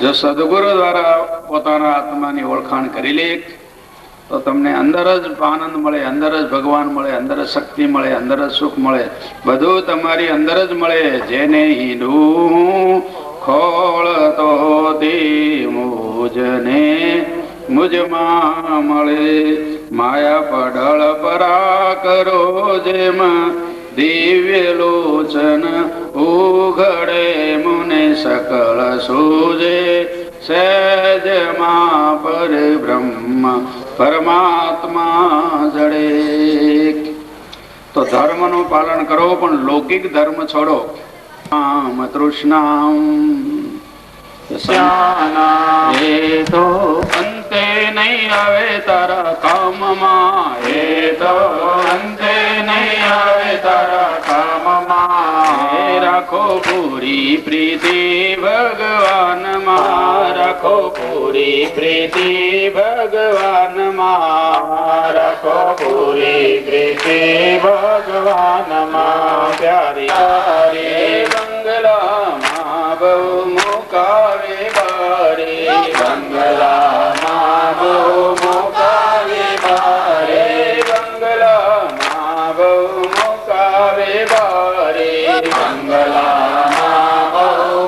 જો સદગુરુ દ્વારા પોતાના આત્માની ઓળખાણ કરી લે તો તમને અંદર જ આનંદ મળે, અંદર જ ભગવાન મળે, અંદર જ શક્તિ મળે, અંદર જ સુખ મળે, બધું તમારી અંદર જ મળે. જેને હીંડું ખોળતો તે મુજને મુજમાં મળે. માયા પડળ પરા કરો જેમ દિવ્ય લોચન ઉઘડે મુને સકળ સૂજે. સહેજમાં પર બ્રહ્મ પરમાત્મા જડે. તો ધર્મનું પાલન કરો પણ લૌકિક ધર્મ છોડો. આમ તૃષ્ણામ એ તો અંતે નહીં આવે તારા કામમાં. એ તો અંતે નહીં આવે તારા કામમાં. રાખો પૂરી પ્રીતિ ભગવાનમાં. રાખો પૂરી પ્રીતિ ભગવાનમાં. રાખો પૂરી પ્રીતિ ભગવાનમાં. પ્યારી પ્યારી બંગલામાં બહુ મુકાવે બારે. બંગલામાં બહુ મુકાવે બારે. બંગલામાં બહુ મુકાવે બારે. બંગલામાં બહુ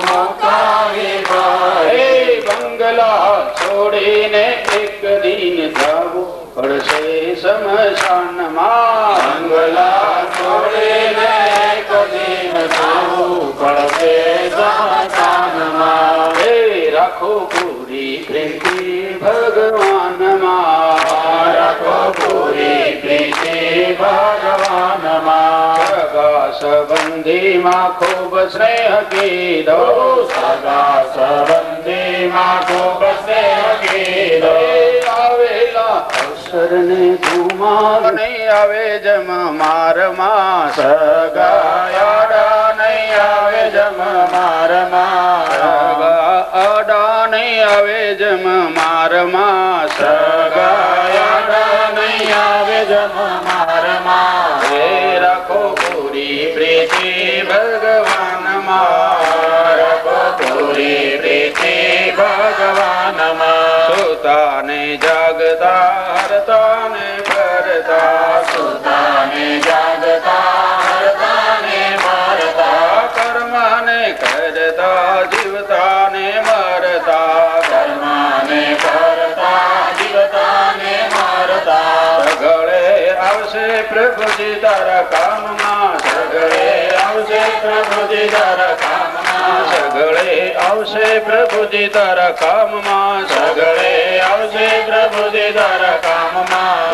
મુકાવે બારે. બંગલા છોડીને એક દિન જવું પડશે શમશાનમાં. બંગલા છોડીને એક દિન જવું પડશે શમશાનમાં. રાખો પૂરી પ્રીતિ ભગવાનમાં. રાખો પૂરી પ્રીતિ ભગવાનમાં. સગા સંબંધીમાં ખૂબ સ્નેહ કીધો. સગા સંબંધીમાં ખૂબ સ્નેહ કીધો. આવેલા અવસરને ગુમાવ નહીં આવે જમ મારમાં. સગાયાડા નહીં આવે જમ મારમાં. અડા નહીં આવે જમ મારમાં. સગાયાડા નહીં આવે જમ મારમાં. રાખો પૂરી પ્રીતિ ભગવાનમાં. રાખો પૂરી પ્રીતિ ભગવાનમાં. સુતાને જાગતા હરતાને કરતા. સુતાને જાગતા હરતાને મરતા. કર્મને કરતા જીવતાને મરતા. કર્મને કરતા જીવતાને મરતા. સગળે આવશે પ્રભુજી તારા કામમાં. સગળે આવશે પ્રભુજી તારા કામમાં. સગળે આવશે પ્રભુજી તારા કામમાં. સગળે આવશે પ્રભુજી તારા કામમાં.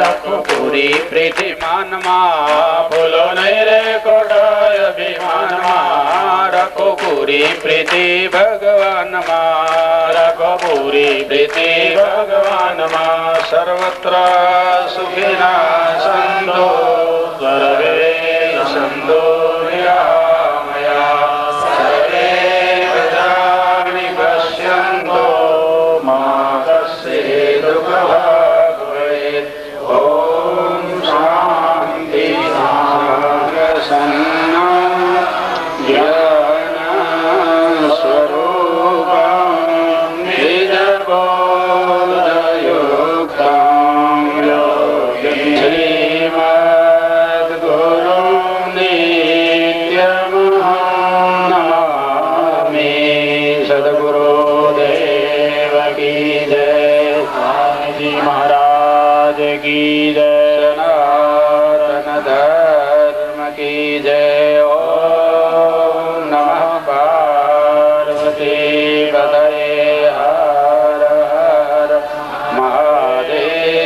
રાખો પૂરી પ્રીતિ માનમાં. ભૂલો નહીં રે કોટાય અભિમાનમાં. રાખો પૂરી પ્રીતિ ભગવાનમાં. રાખો પૂરી પ્રીતિ ભગવાનમાં. સર્વત્ર સુખિના સંતો સર્વે સંતો નિરામયા. સર્વે પ્રજાનિ પશ્યન્તો મા કસ્ય દુઃખભાગ ભવેત. ઓમ શાંતિ શાંતિ જ્ઞાન સ્વરૂપમ નિજબોધયુક્તમ શ્રીમદ ગુરુ નિત્યમહં નમામિ. સદગુરુ દેવ કી જય. સ્વામીજી મહારાજ કી જય. સનાતન ધર્મ કી જય. ઓમ નમઃ પાર્વતી પતયે. હર હર મહાદેવ.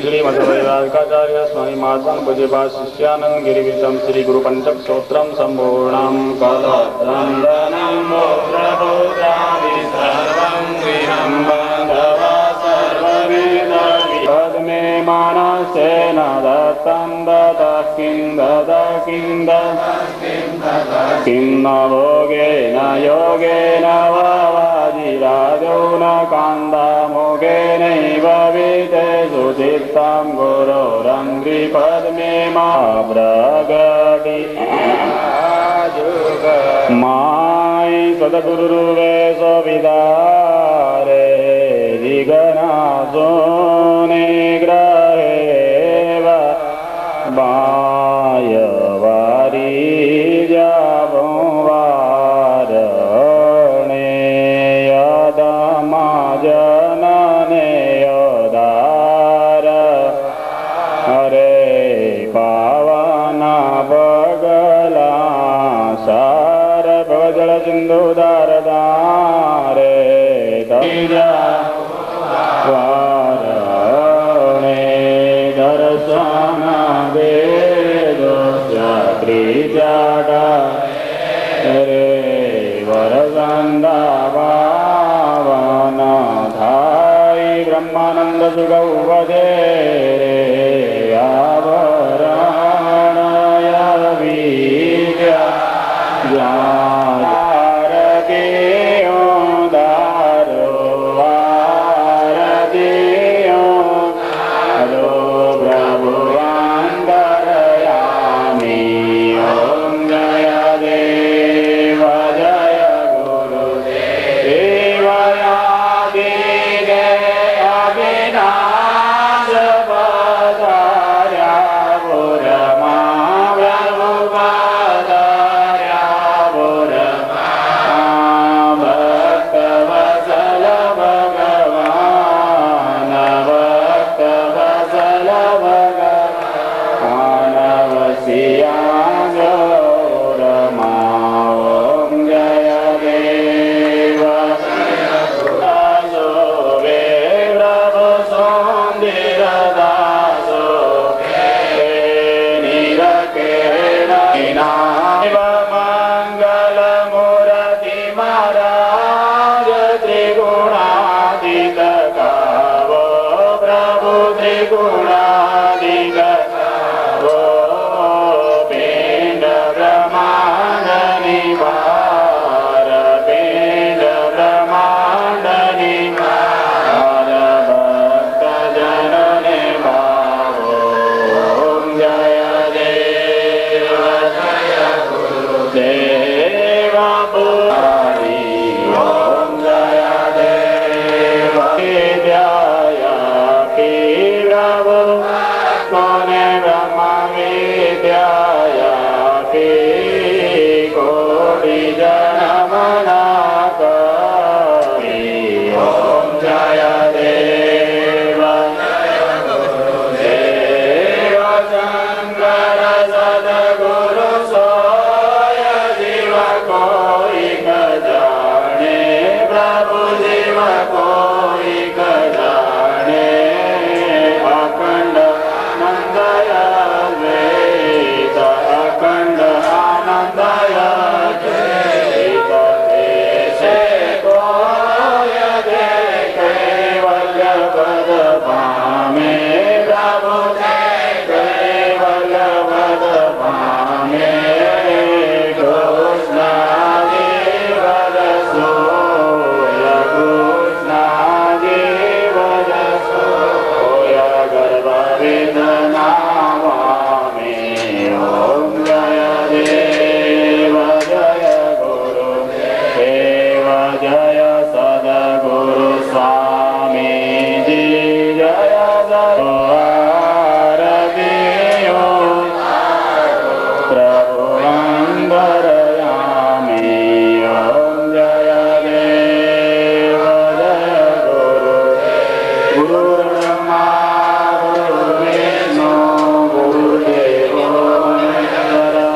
श्रीमद्वैराचार्य स्वामी महात्मा पूज्यपाद शिष्यानंद गिरिवितम श्री गुरु पंचक स्तोत्रम संपूर्णम पद्मे मानसेन दत्तं किं न भोगेन योगेन वाजिराजो न कान्दामोगेनैव वितेषु चित्तं गुरोरङ्घ्रिपद्मे मा प्रगति माय सद्गुरुवे सविदारे दिगनासो निग्रहेव बायवारी जावो वारणे यदमाजनने यदार हरे पावना बगला सार भजल सिंधु दारदारे दीजा वारणे दर्शन वेदो जागृत्यागा रे वरगंधा भावना धाई ब्रह्मानंद सुगौवदे रे आवरणय विद्या Jaya विद्यायापि कोटिजनमनाकरि ॐ जय देव देव शङ्कर सद्गुरु सोय जीव कोई क जाने प्रभु जीव कोई क जाने अखंड नंदय द्वैत अखंड आनंदय द्वैत ऐसे कोय देखे वल्य पद भामे प्रभु देखे वल्य पद भामे कृष्णादि वद सोय कृष्णादि वद सोय गर्भ वेदना वामे ॐ जय देव जय गुरु देव जय सद्गुरु स्वामी जी जय आरतियो प्रभु अंबरयामि ॐ जय देव जय गुरु गुरुर्ब्रह्मा गुरुर्विष्णु गुरुर्देवो महेश्वरः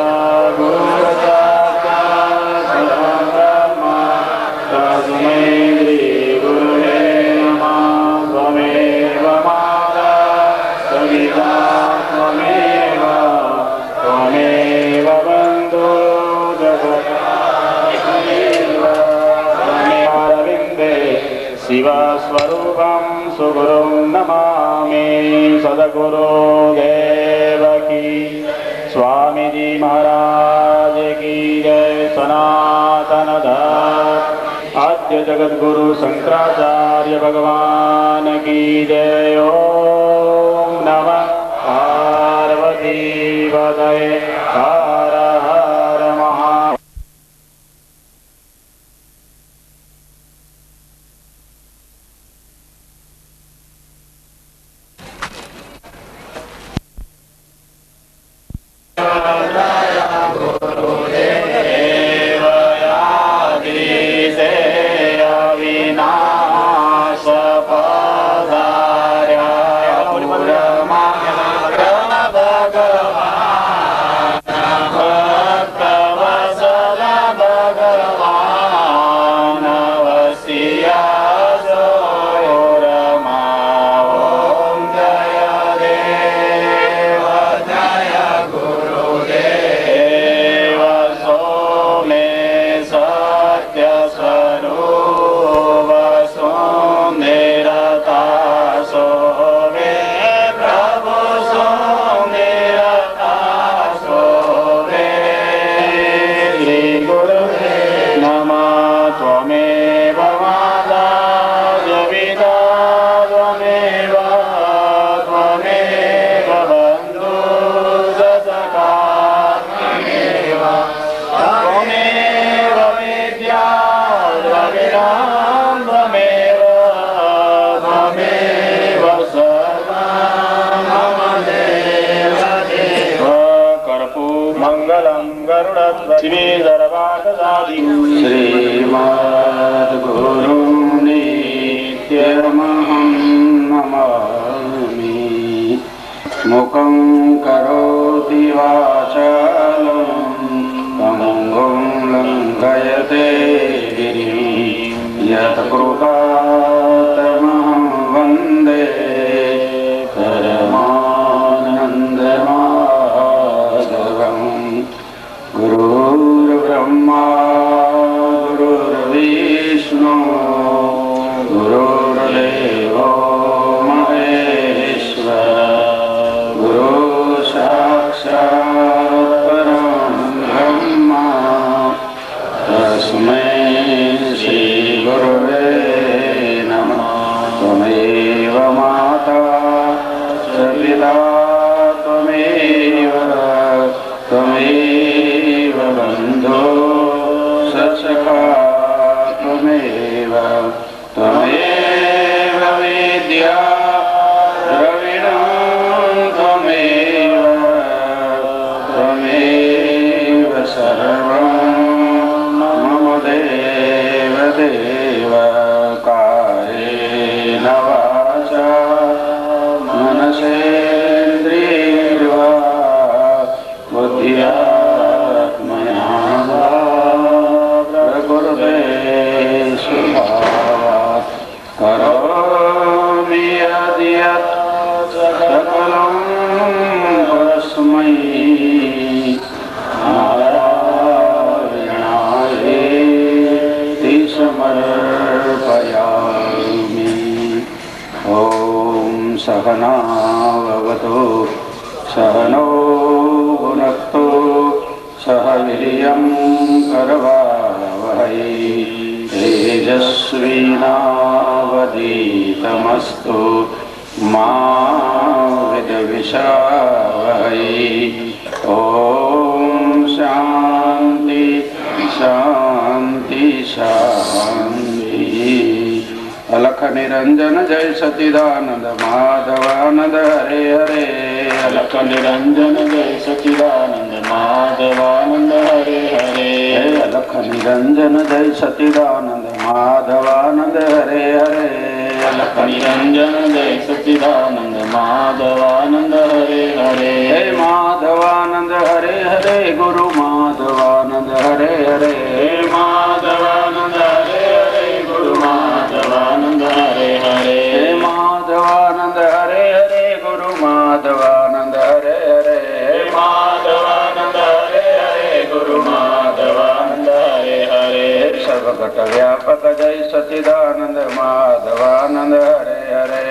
गुरुर्साक्षात् परब्रह्म तस्मै श्रीगुरुवे नमः त्वमेव माता सविता त्वमेव त्वमेव बन्धो जगत्त्वमेव अरविन्दे शिवस्वरूपं सुगुरुं नमामि सद्गुरु देव की स्वामी जी महाराज की जय सनातन धर्म आद्य जगद्गुरु शंकराचार्य भगवान की जय ओम नमः पार्वती पतये हर हर महा अविनाश पधार्य भक्तवत्सल भगवान वसिया जोरमा ॐ जय देव जय गुरुदेव सोमे सत्य स्वरूप सुनिरता सोमे प्रभु सुनिरता सोमे श्री गुरुवे नमः त्वमेव माता जविता त्वमेव त्वमेव बन्धु सखा त्वमेव त्वमेव विद्या द्रविणां त्वमेव त्वमेव सर्वं मम देव देव कर्पूमङ्गलं गरुडध्वजं श्रीधरवाकसादि श्रीमद्गुरुं नित्यमहं नमामि मुखं करोति वाचालं पङ्गुं लङ्घयते गिरिं यत्कृपातमहं वन्दे परमानन्दमाधवम् गुरुर्ब्रह्मा गुरुर्विष्णु गुरुर्देवो महेश्वर गुरु सहनो भुनक्तु सह वीर्यं करवावहै तेजस्विनावधीतमस्तु मा विद्विषावहै ॐ शान्ति शान्ति शान्ति। अलख निरंजन जय सच्चिदानंद माधवानंद हरे हरे। अलख निरंजन जय सच्चिदानंद माधवानंद हरे हरे। अलख निरंजन जय सच्चिदानंद माधवानंद हरे हरे। अलख निरंजन जय सच्चिदानंद माधवानंद हरे हरे। हे माधवानंद हरे हरे गुरु माधवानंद हरे हरे। हे माधवानंद हरे हरे गुरु माधवानंद हरे हरे। हे माधवानंद हरे हरे गुरु माधवानंद हरे हरे। हे माधवानंद हरे हरे गुरु माधवानंद हरे हरे। सर्वघट व्यापक जय सच्चिदानंद माधवानंद हरे हरे।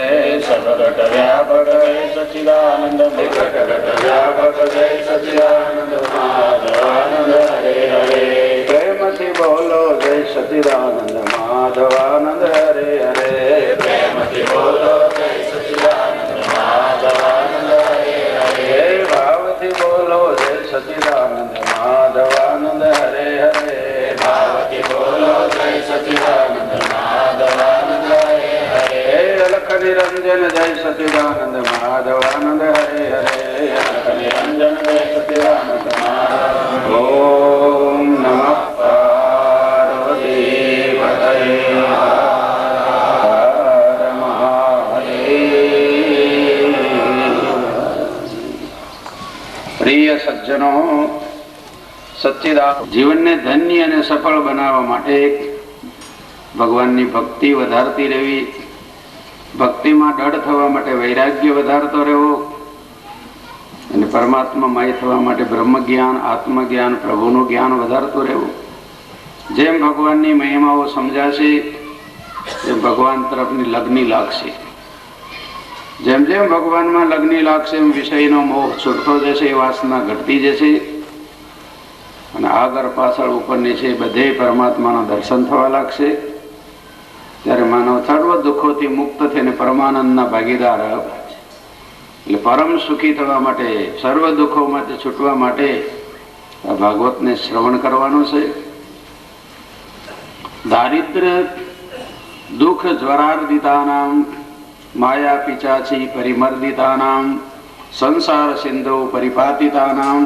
सर्वघट व्यापक जय सच्चिदानंद घट व्यापक जय सच्चिदानंद माधवानंद हरे हरे। प्रेम से बोलो जय सच्चिदानंद माधवानंद हरे हरे। प्रेम से बोलो जय सच्चिदानंद माधवानंद हरे हरे। भाव से बोलो जय सच्चिदानंद माधवानंद हरे हरे। भाव से बोलो जय सच्चिदानंद माधवानंद हरे हरे। अलख निरंजन जय सच्चिदानंद माधवानंद हरे हरे। अलख निरंजन जय सच्चिदानंद माधवानंद। ओम नमः पार्वती पतये हर महादेव। પ્રિય સજ્જનો, સચ્ચિદાનંદ જીવનને ધન્ય અને સફળ બનાવવા માટે ભગવાનની ભક્તિ વધારતી રહેવી, ભક્તિમાં દૃઢ થવા માટે વૈરાગ્ય વધારતો રહેવો અને પરમાત્મામય થવા માટે બ્રહ્મ જ્ઞાન, આત્મજ્ઞાન, પ્રભુનું જ્ઞાન વધારતું રહેવું. જેમ ભગવાનની મહિમાઓ સમજાશે તેમ ભગવાન તરફની લગ્ની લાગશે. જેમ જેમ ભગવાનમાં લગ્ની લાગશે એમ વિષયનો મોહ છૂટતો જશે, વાસના ઘટતી જશે અને આગળ પાછળ ઉપર નીચે બધે પરમાત્માના દર્શન થવા લાગશે. ત્યારે માનવ સર્વ દુઃખોથી મુક્ત થઈને પરમાનંદના ભાગીદાર એટલે પરમ સુખી થવા માટે, સર્વ દુઃખોમાંથી છૂટવા માટે આ ભાગવતને શ્રવણ કરવાનું છે. દારિદ્ર દુઃખ જ્વરાર્દિતાનામ માયા પિચાચી પરિમર્દિતાનામ સંસાર સિંધુ પરિપાતિતાનામ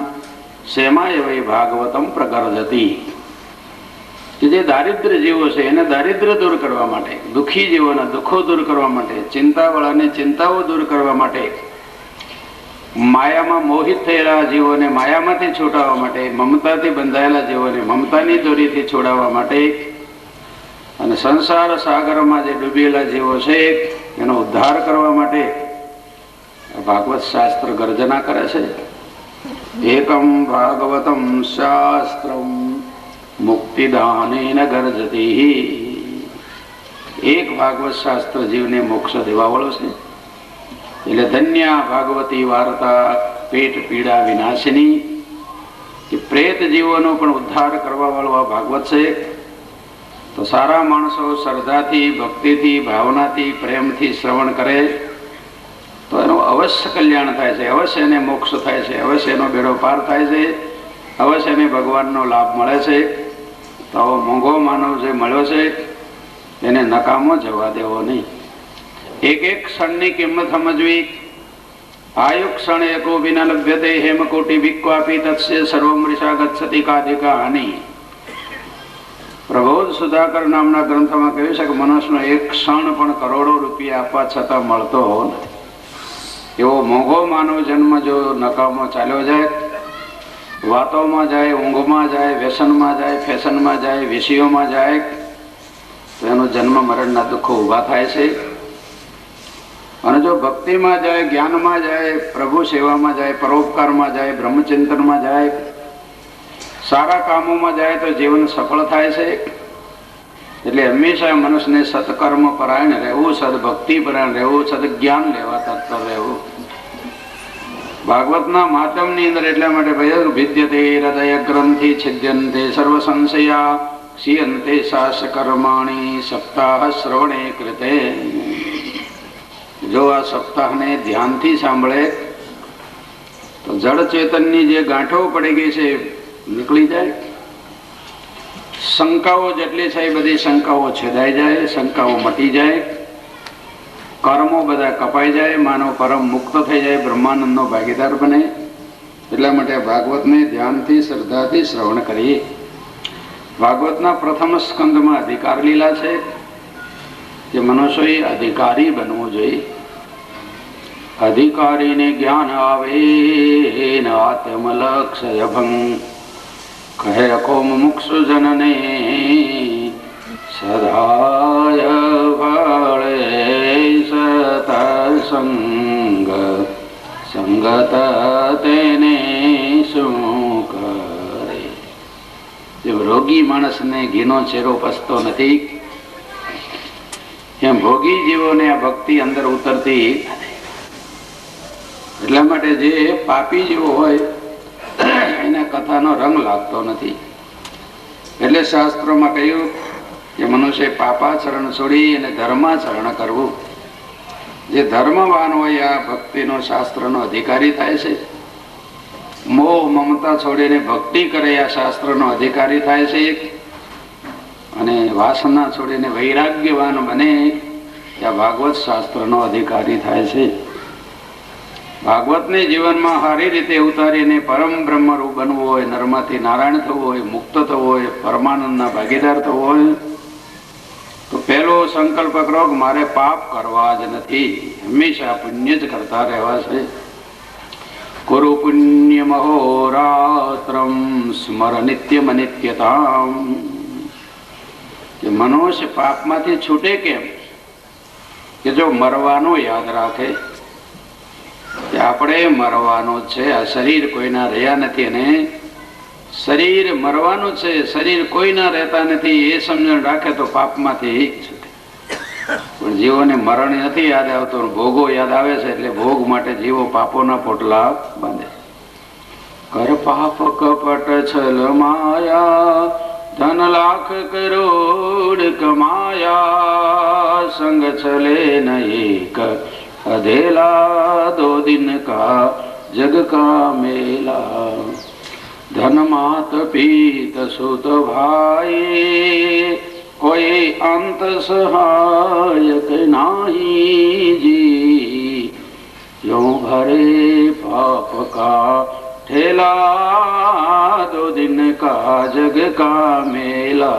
શેમાય વૈ ભાગવતમ પ્રગર્જતી. કે જે દારિદ્ર જીવો છે એને દારિદ્ર દૂર કરવા માટે, દુઃખી જીવોના દુઃખો દૂર કરવા માટે, ચિંતાવાળાને ચિંતાઓ દૂર કરવા માટે, માયામાં મોહિત થયેલા જીવોને માયામાંથી છોડાવવા માટે, મમતાથી બંધાયેલા જીવોને મમતાની દોરીથી છોડાવવા માટે અને સંસાર સાગરમાં જે ડૂબેલા જીવો છે એનો ઉદ્ધાર કરવા માટે ભાગવત શાસ્ત્ર ગર્જના કરે છે. એકમ ભાગવતમ શાસ્ત્રમ મુક્તિદાનેન ગર્જતી. એક ભાગવત શાસ્ત્ર જીવને મોક્ષ દેવાવાળો છે. એટલે ધન્ય ભાગવતી વાર્તા પેટ પીડા વિનાશિની, કે પ્રેત જીવોનો પણ ઉદ્ધાર કરવા વાળો આ ભાગવત છે. તો સારા માણસો શ્રદ્ધાથી, ભક્તિથી, ભાવનાથી, પ્રેમથી શ્રવણ કરે તો એનું અવશ્ય કલ્યાણ થાય છે, અવશ્ય એને મોક્ષ થાય છે, અવશ્ય એનો બેડો પાર થાય છે, અવશ્ય એને ભગવાનનો લાભ મળે છે. તો આવો મોંઘો માનવ જે મળ્યો છે એને નકામો જવા દેવો નહીં. એક એક ક્ષણની કિંમત સમજવી. આયુ ક્ષણ એકો વિના લભ્યતે હેમકોટી વિક્વાપી તત્સ્ય સર્વમૃષા ગચ્છતિ કાધિકા હાનિ. પ્રબોધ સુધાકર નામના ગ્રંથમાં કહ્યું છે કે મનુષ્યનો એક ક્ષણ પણ કરોડો રૂપિયા આપવા છતાં મળતો નથી. એવો મોંઘો માનવ જન્મ જો નકામો ચાલ્યો જાય, વાતોમાં જાય, ઊંઘમાં જાય, વ્યસનમાં જાય, ફેશનમાં જાય, વિષયોમાં જાય, તો એનો જન્મ મરણના દુઃખો ઊભા થાય છે. અને જો ભક્તિમાં જાય, જ્ઞાનમાં જાય, પ્રભુ સેવામાં જાય, પરોપકારમાં જાય, બ્રહ્મચિંતનમાં જાય, સારા કામોમાં જાય તો જીવન સફળ થાય છે. એટલે હંમેશા મનુષ્યને સત્કર્મ પરાયણ રહેવું, સદભક્તિ પરાયણ રહેવું, સદજ્ઞાન લેવા તત્પર રહેવું. ભાગવતના માધ્યમની અંદર એટલા માટે ભય ભિદ્યતે હૃદય ગ્રંથિ છિદ્યંતે સર્વ સંશયા ક્ષીયંતે શાસ કર્માણી સપ્તાહ શ્રવણે કૃતે. જો આ સપ્તાહને ધ્યાનથી સાંભળે તો જળ ચેતનની જે ગાંઠો પડી ગઈ છે નીકળી જાય. શંકાઓ જેટલી છે એ બધી શંકાઓ છેદાઈ જાય, શંકાઓ મટી જાય, કર્મો બધા કપાઈ જાય, માનવ પરમ મુક્ત થઈ જાય, બ્રહ્માનંદનો ભાગીદાર બને. એટલા માટે ભાગવતને ધ્યાનથી શ્રદ્ધાથી શ્રવણ કરીએ. ભાગવતના પ્રથમ સ્કંદમાં અધિકાર લીલા છે કે મનુષ્યોએ અધિકારી બનવું જોઈએ. અધિકારીને જ્ઞાન આવે આત્મલક્ષય ભંગ કહે અકો મુમુક્ષુ જનને સદાય ફળે સતસંગ સંગત તેને શું કરે. જેમ રોગી માણસને ઘીનો ચેરો પસતો નથી એમ ભોગી જીવોને આ ભક્તિ અંદર ઉતરતી. એટલા માટે જે પાપી જેવો હોય એને કથાનો રંગ લાગતો નથી. એટલે શાસ્ત્રોમાં કહ્યું કે મનુષ્ય પાપાચરણ છોડી અને ધર્માચરણ કરવું. જે ધર્મવાન હોય આ ભક્તિનો શાસ્ત્રનો અધિકારી થાય છે. મોહ મમતા છોડીને ભક્તિ કરે આ શાસ્ત્રનો અધિકારી થાય છે. અને વાસના છોડીને વૈરાગ્યવાન બને ત્યાં ભાગવત શાસ્ત્રનો અધિકારી થાય છે. ભાગવતને જીવનમાં સારી રીતે ઉતારીને પરમ બ્રહ્મરૂપ બનવું હોય, નરમાંથી નારાયણ થવું હોય, મુક્ત થવું હોય, પરમાનંદના ભાગીદાર થવું હોય તો પહેલો સંકલ્પ કરો કે મારે પાપ કરવા જ નથી, હંમેશા પુણ્ય જ કરતા રહેવા છે. કુરુ પુણ્ય મહોરાત્રમ સ્મર નિત્યમ અનિત્યતામ. કે મનુષ્ય પાપમાંથી છૂટે કેમ? કે જો મરવાનો યાદ રાખે કે આપણે મરવાનું છે. આ શરીર કોઈના રહ્યા નથી અને શરીર મરવાનું છે, શરીર કોઈના રહેતા નથી એ સમજણ રાખે તો પાપમાંથી છૂટે. પણ જીવોને મરણ નથી યાદ આવતું, ભોગો યાદ આવે છે એટલે ભોગ માટે જીવો પાપોના પોટલા બાંધે. કર પાપ કપટ છલ માયા ધન લાખ કરોડ કમાયા સંગ છલે ન એક अधेला दो दिन का जग का मेला. धन मात पीत सुत भाई कोई अंत सहायक नाही जी. यूं भरे पाप का ठेला दो दिन का जग का मेला.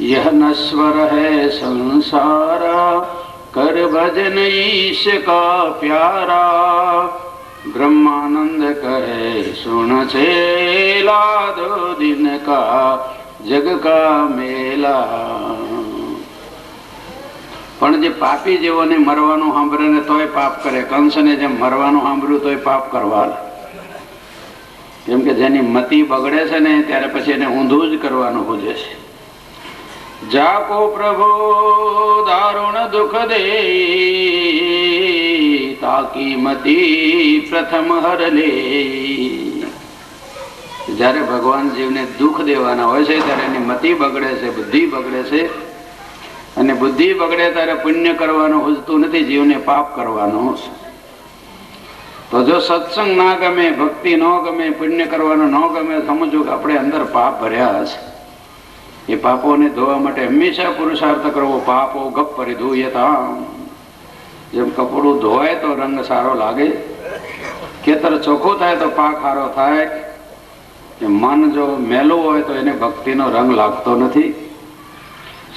यह नश्वर है संसारा कर भजन ईश का प्यारा. ब्रह्मानंद कहे सुन छेला दो दिन का जग का मेला. પણ જે પાપી જેઓને મરવાનું સાંભળે ને તોય પાપ કરે, કંસને જેમ મરવાનું સાંભળ્યું તોય પાપ કરવા. કેમ કે જેની મતિ બગડે છે ને ત્યારે પછી એને ઊંધું જ કરવાનું પૂજે છે. જાકો પ્રભુ દારુણ દુઃખ દે તાકી મતી પ્રથમ હર લે. જયારે ભગવાન જીવને દુઃખ દેવાના હોય છે ત્યારે એની મતિ બગડે છે, બુદ્ધિ બગડે છે. અને બુદ્ધિ બગડે ત્યારે પુણ્ય કરવાનું હુજતું નથી, જીવને પાપ કરવાનું છે. તો જો સત્સંગ ના ગમે, ભક્તિ ન ગમે, પુણ્ય કરવાનું ન ગમે, સમજો કે આપણે અંદર પાપ ભર્યા છે. એ પાપોને ધોવા માટે હંમેશા પુરુષાર્થ કરવો. પાપો ગપ પરિધૂયતા. જેમ કપડું ધોવાય તો રંગ સારો લાગે, ખેતર ચોખ્ખું થાય તો પાક સારો થાય. મન જો મેલું હોય તો એને ભક્તિનો રંગ લાગતો નથી.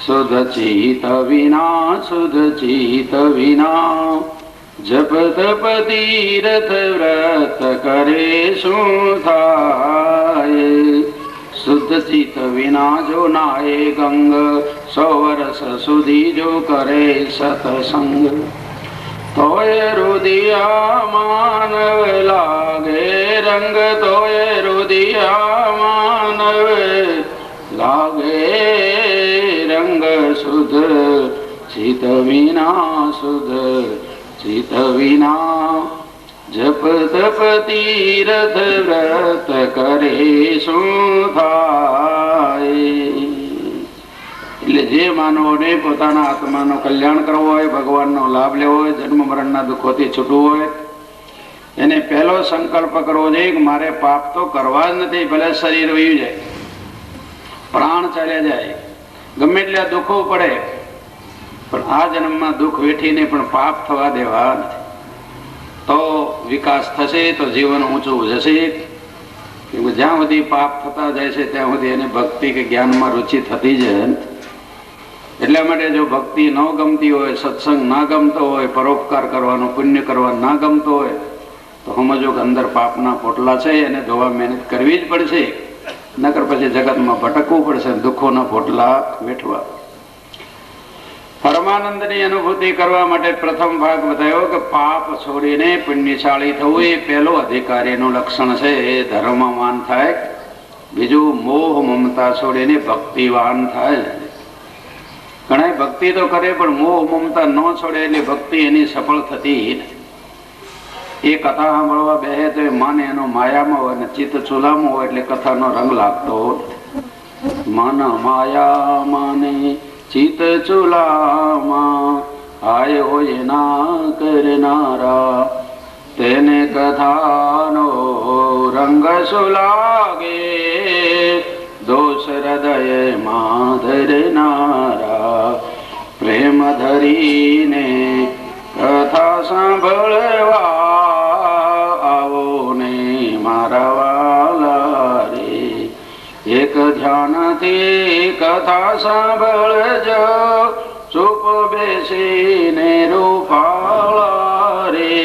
શુદ્ધ ચિત વિના, શુદ્ધ ચિત વિના જપ તપ તીર્થ વ્રત કરે શું થાય. શુદ્ધ ચિત વિના જો નાય ગંગ, 100 વર્ષ સુધી જો કરે સતસંગ. તોય રુદિયા માનવ લાગે રંગ, તોય રુદિયા માનવ લાગે રંગ. શુદ્ધ ચિત વિના, શુદ્ધ ચિત વિના જપ તપ તીરથ વ્રત કરે શું થાય? એટલે જે માનવોને પોતાના આત્માનું કલ્યાણ કરવું હોય, ભગવાનનો લાભ લેવો હોય, જન્મ મરણના દુઃખોથી છૂટવું હોય, એને પહેલો સંકલ્પ કરવો જોઈએ કે મારે પાપ તો કરવા જ નથી. ભલે શરીર વયું જાય, પ્રાણ ચાલ્યા જાય, ગમે એટલા દુઃખો પડે, પણ આ જન્મમાં દુઃખ વેઠીને પણ પાપ થવા દેવા નથી. તો વિકાસ થશે, તો જીવન ઊંચું જશે. કેમ કે જ્યાં સુધી પાપ થતા જાય છે ત્યાં સુધી એને ભક્તિ કે જ્ઞાનમાં રુચિ થતી જ નથી. એટલા માટે જો ભક્તિ ન ગમતી હોય, સત્સંગ ના ગમતો હોય, પરોપકાર કરવાનો, પુણ્ય કરવા ના ગમતો હોય, તો સમજો કે અંદર પાપના પોટલા છે, એને ધોવા મહેનત કરવી જ પડશે. નકર પછી જગતમાં ભટકવું પડશે, દુઃખોના પોટલા વેઠવા. પરમાનંદની અનુભૂતિ કરવા માટે પ્રથમ ભાગ બતાવ્યો કે પાપ છોડીને પુણ્યશાળી થવું એ પહેલો અધિકારીનું લક્ષણ છે, એ ધર્મવાન થાય. બીજું મોહ મમતા છોડીને ભક્તિવાન થાય. ઘણા ભક્તિ તો કરે પણ મોહ મમતા ન છોડે એટલે ભક્તિ એની સફળ થતી નથી. એ કથા સાંભળવા બેસે તો એ માને એનો માયામાં હોય ને ચિત્ત ચૂલામાં હોય એટલે કથાનો રંગ લાગતો મન માયા માને ચિત્ત ચૂલામાં આય હોય ના કરનારા તેને કથાનો રંગ સુલાગે દોષ હૃદયમાં ધરનારા પ્રેમ ધરીને કથા સાંભળવા આવો ને મારા વાલા રે. એક ધ્યાનથી કથા સાંભળજો, ચૂપ બેસીને રૂપાળા રે.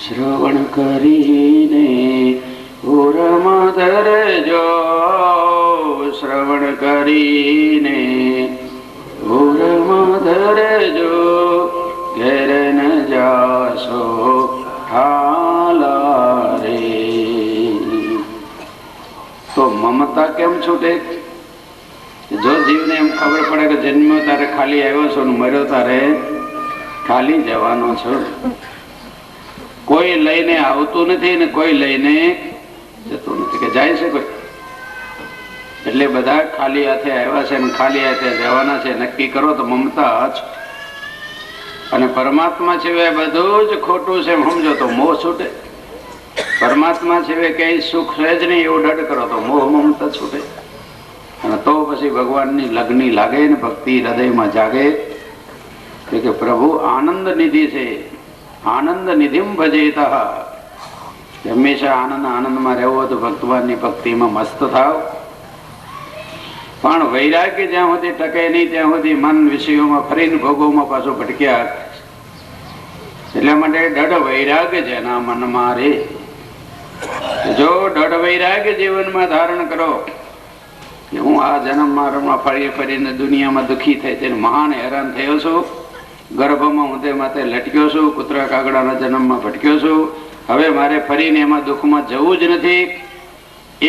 શ્રવણ કરીને ઉરમાં ધરજો, શ્રવણ કરીને ઉરમાં ધરજો, ઘેર ન જાશો હાલા રે. તો મમતા કેમ છૂટે? જો જીવને એમ ખબર પડે કે જન્મ્યો તારે ખાલી આવ્યો છો ને મર્યો તારે ખાલી જવાનો છો, કોઈ લઈને આવતું નથી ને કોઈ લઈને જતું નથી, કે જાય છે કોઈ? એટલે બધા ખાલી હાથે આવ્યા છે ને ખાલી હાથે જવાના છે, નક્કી કરો તો મમતા જ. અને પરમાત્મા સિવાય બધું જ ખોટું છે સમજો તો મોહ છૂટે. પરમાત્મા સિવાય કઈ સુખ છે જ નહીં એવું દઢ કરો તો મોહ મમતા છૂટે. અને તો પછી ભગવાનની લગ્ની લાગે ને ભક્તિ હૃદયમાં જાગે કે પ્રભુ આનંદ નિધિ છે, આનંદ નિધિમ ભજેત. હંમેશા આનંદ આનંદમાં રહેવો તો ભગવાનની ભક્તિમાં મસ્ત થાવ. પણ વૈરાગ્ય જ્યાં સુધી ટકે નહીં ત્યાં સુધી મન વિષયોમાં ફરીને ભોગોમાં પાછો ભટક્યા. એટલા માટે દઢ વૈરાગ્ય છે એના મનમાં રે. જો દઢ વૈરાગ્ય જીવનમાં ધારણ કરો કે હું આ જન્મ મારમાં ફરી ફરીને દુનિયામાં દુઃખી થઈ થઈને મહાન હેરાન થયો છું, ગર્ભમાં હું તે માથે લટક્યો છું, કૂતરા કાગડાના જન્મમાં ભટક્યો છું, હવે મારે ફરીને એમાં દુઃખમાં જવું જ નથી.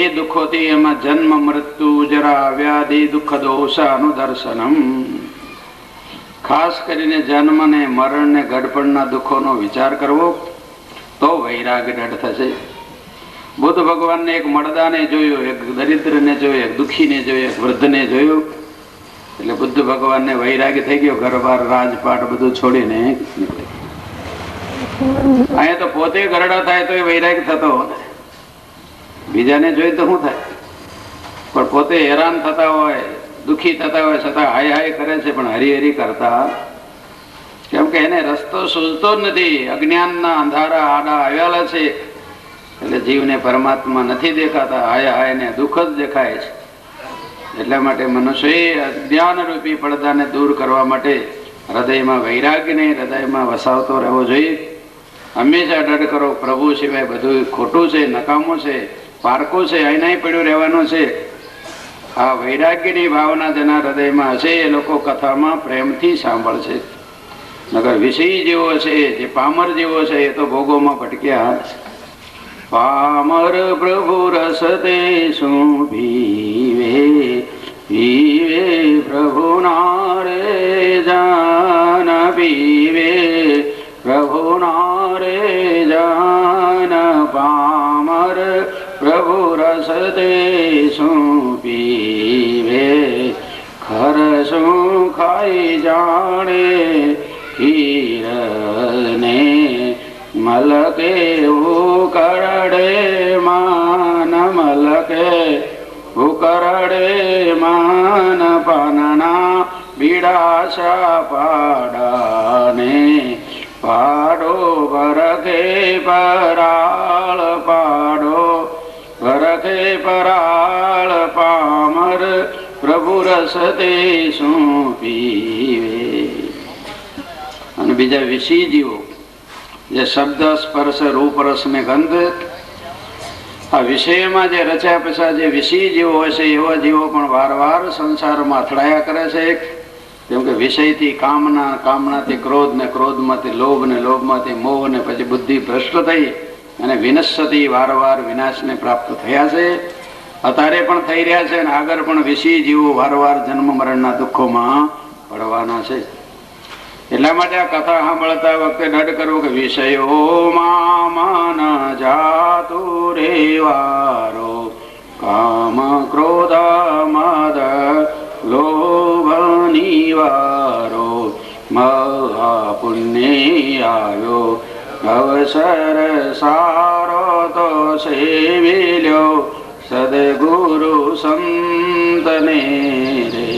એ દુઃખોથી એમાં જન્મ મૃત્યુ જરા વ્યાધિ દુઃખ દોષાનું દર્શનમ. ખાસ કરીને જન્મ ને મરણ ને ગડપણના દુઃખોનો વિચાર કરવો તો વૈરાગ્ય દઢ થશે. બુદ્ધ ભગવાનને એક મળદાને જોયું, એક દરિદ્રને જોયું, એક દુઃખીને જોયું, એક વૃદ્ધને જોયું, એટલે બુદ્ધ ભગવાનને વૈરાગ્ય થઈ ગયો. ઘરબાર રાજપાટ બધું છોડીને નીકળે. અહીંયા તો પોતે ગરડા થાય તો એ વૈરાગ્ય થતો, બીજાને જોઈ તો શું થાય? પણ પોતે હેરાન થતા હોય, દુઃખી થતા હોય, છતાં હાય હાય કરે છે પણ હરિહરી કરતા. કેમ કે એને રસ્તો સૂઝતો જ નથી, અજ્ઞાનના અંધારા આડા આવેલા છે. એટલે જીવને પરમાત્મા નથી દેખાતા, હાય હાય ને દુઃખ જ દેખાય છે. એટલા માટે મનુષ્યએ અજ્ઞાન રૂપી પડદાને દૂર કરવા માટે હૃદયમાં વૈરાગ્યને હૃદયમાં વસાવતો રહેવો જોઈએ. હંમેશા દઢ કરો પ્રભુ સિવાય બધું ખોટું છે, નકામું છે, પારકું છે, અહીં પડ્યું રહેવાનું છે. આ વૈરાગ્યની ભાવના જેના હૃદયમાં હશે એ લોકો કથામાં પ્રેમથી સાંભળશે. નગર વિષય જેવો છે, જે પામર જેવો છે, એ તો ભોગોમાં ભટક્યા. પામર પ્રભુ રસ તે શું પીવે, પીવે પ્રભુ નારે જાન, પીવે પ્રભુ નારે પ્રભુ રસ તે શું પીવે, ખર શું ખાઈ જાણે, ખીરને મલકે ઉકરડે માન, મલકે ઉકરડે માન, પાનના બીડાશા પાડાને, પાડો વરખે પરાળ, પાડો વરખે પરાળ, પામર પ્રભુ રસ તે શું પીવે. અને બીજા વિષય જીવો જે શબ્દ સ્પર્શ રૂપ રસ ને ગંધ, આ વિષયમાં જે રચ્યા પછા જે વિષય જીવો હોય છે એવા જીવો પણ વારવાર સંસારમાં અથડાયા કરે છે. કેમ કે વિષયથી કામના, કામનાથી ક્રોધ, ને ક્રોધમાંથી લોભ, ને લોભમાંથી મોહ, ને પછી બુદ્ધિ ભ્રષ્ટ થઈ અને વિનશ્યથી વારવાર વિનાશને પ્રાપ્ત થયા છે. અત્યારે પણ થઈ રહ્યા છે અને આગળ પણ વિષય જીવો વારવાર જન્મ મરણના દુઃખોમાં પડવાના છે. એટલા માટે આ કથા સાંભળતા વખતે દઢ કરવું કે વિષયોમાં મન જાતું રેવારો, કામ ક્રોધ મદ લોભ નિવારો, મહાપુણ્ય આવ્યો અવસર સારો, તો સેવી લ્યો સદગુરુ સંતને રે.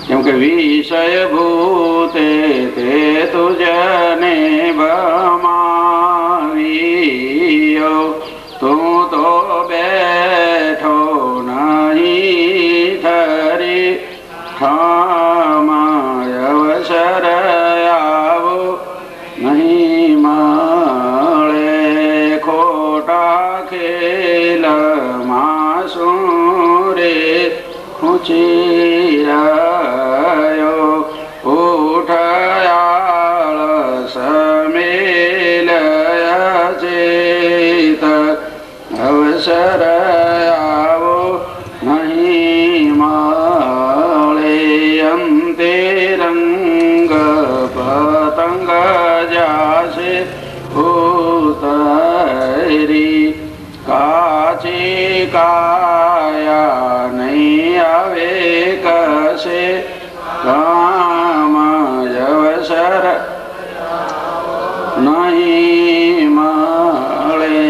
કેમ કે વિષય ભૂતે તે તુજને ભમાવ્યો, તું તો બેઠો નહીં થરી ઠામાય, અવસર આવો નહીં મળે, ખોટા ખેલમાં શું રે ખૂચી રહ્યો, ઉઠયાળ સમેલય ચેત, અવસર આવો નહીં મળે, અંતે રંગ પતંગ જાશે ઉતરી, કાચી કાયા નહીં આવે કશે કામ, અવસર નહીં મળે.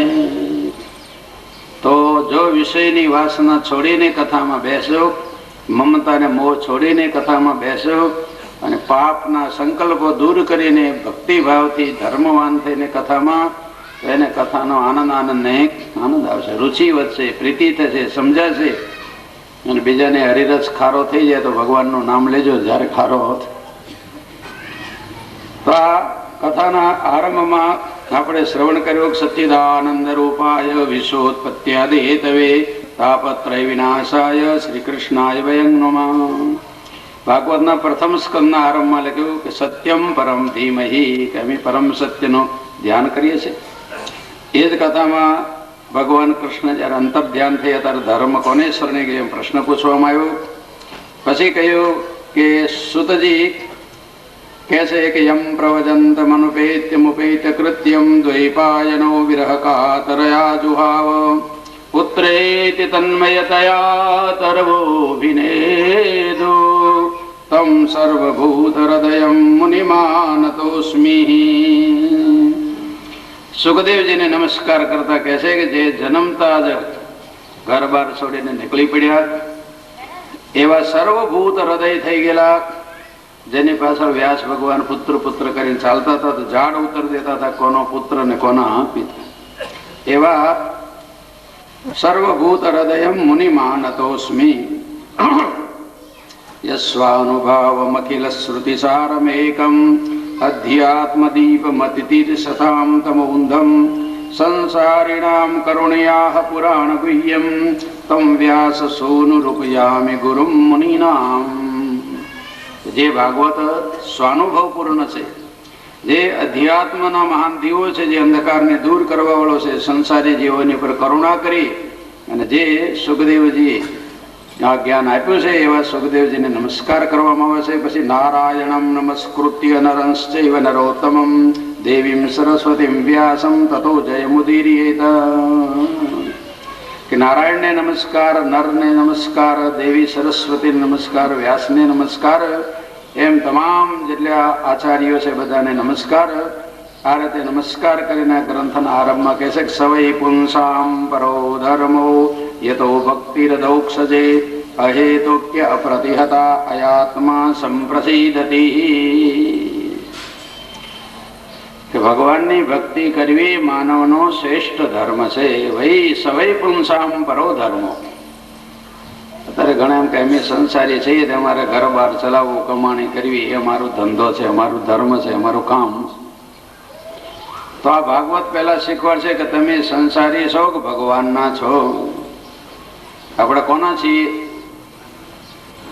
તો જો વિષયની વાસના છોડીને કથામાં બેસો, મમતાને મોહ છોડીને કથામાં બેસો અને પાપના સંકલ્પો દૂર કરીને ભક્તિભાવથી ધર્મવાન થઈને કથામાં, એને કથાનો આનંદ આનંદ આવશે, રુચિ વધશે, પ્રીતિ થશે, સમજાશે. અને બીજાને હરિરસ ખારો થઈ જાય તો ભગવાનનું નામ લેજો જ્યારે ખારો હોત. તો આ કથાના આરંભમાં આપણે શ્રવણ કર્યું સચ્ચિદાનંદ રૂપાય વિશ્વોત્પત્યાદિ હેતવે તાપત્રય વિનાશાય શ્રી કૃષ્ણાય વયં નમઃ. ભાગવતના પ્રથમ સ્કંદના આરંભમાં લખ્યું કે સત્યમ પરમ ધીમહિ, કે અમે પરમ સત્યનું ધ્યાન કરીએ છીએ. એ જ કથામાં ભગવાન કૃષ્ણ જયારે અંતર ધ્યાન થયા ત્યારે ધર્મ કોને શરણે ગયો એમ પ્રશ્ન પૂછવામાં આવ્યો. પછી કહ્યું કે સુતજી કહે છે કે યમ પ્રવજંત મનુપેત્યમુપેત્ય કૃત્યમ દ્વૈપાયનો વિરહ કાતરયા જુહાવ, પુત્રેતિ તન્મયતયા તર્વોభిનેદુ, તમ સર્વભૂત હૃદયમ મુનિમાનતોસ્મિ. સુખદેવજીને નમસ્કાર કરતા કહે છે કે જે જન્મતા જ ઘર બાર છોડીને નીકળી પડ્યા એવા સર્વભૂત હૃદય થઈ ગયેલા, જેની પાછળ વ્યાસ ભગવાન પુત્ર પુત્ર કરીને ચાલતા હતા તો ઝાડ ઉતર દેતા હતા કોનો પુત્ર ને કોના પિતા, એવા સર્વભૂત હૃદયમ મુનિમાનતોસ્મિ. યસ્વાનુભાવમખિલ શ્રુતિસારમેકમ અધ્યાત્મદીપમતિતિર્ષતામ તમોંધમ સંસારિણામ કરુણયાઃ પુરાણ ગુહ્યમ તમ વ્યાસ સોનુરૂપયામિ ગુરુમ મુનિનામ. જે ભાગવત સ્વાનુભવપૂર્ણ છે, જે અધ્યાત્મના મહાન દીવો છે, જે અંધકારને દૂર કરવા વાળો છે, સંસારી જીવોની પર કરુણા કરી અને જે સુખદેવજી આ જ્ઞાન આપ્યું છે એવા સુખદેવજીને નમસ્કાર કરવામાં આવે છે. પછી નારાયણમ નમસ્કૃત્ય નરંશ્ચૈવ નરોત્તમમ દેવીમ સરસ્વતીમ વ્યાસમ તતો જયમુદીર્યેત. કે નારાયણને નમસ્કાર, નરને નમસ્કાર, દેવી સરસ્વતીને નમસ્કાર, વ્યાસને નમસ્કાર, એમ તમામ જેટલા આચાર્યો છે બધાને નમસ્કાર. આ રીતે નમસ્કાર કરીને ગ્રંથના આરંભમાં કહે છે કે સવૈ પુંસામ પરો ધર્મો યતો ભક્તિરદૌક્ષજે અહેતુક્ય અપ્રતિહતા અયાત્મા સંપ્રસિદ્ધતિ. કે ભગવાનની ભક્તિ કરવી માનવનો શ્રેષ્ઠ ધર્મ છે. વૈ સવૈ પુંસામ પરો ધર્મો. અત્યારે ઘણા એમ કે અમે સંસારી છીએ તે અમારે ઘર બહાર ચલાવવું, કમાણી કરવી એ અમારો ધંધો છે, અમારું ધર્મ છે, અમારું કામ. તો આ ભાગવત પહેલા શીખવાડશે કે તમે સંસારી છો કે ભગવાનના છો. આપણે કોના છીએ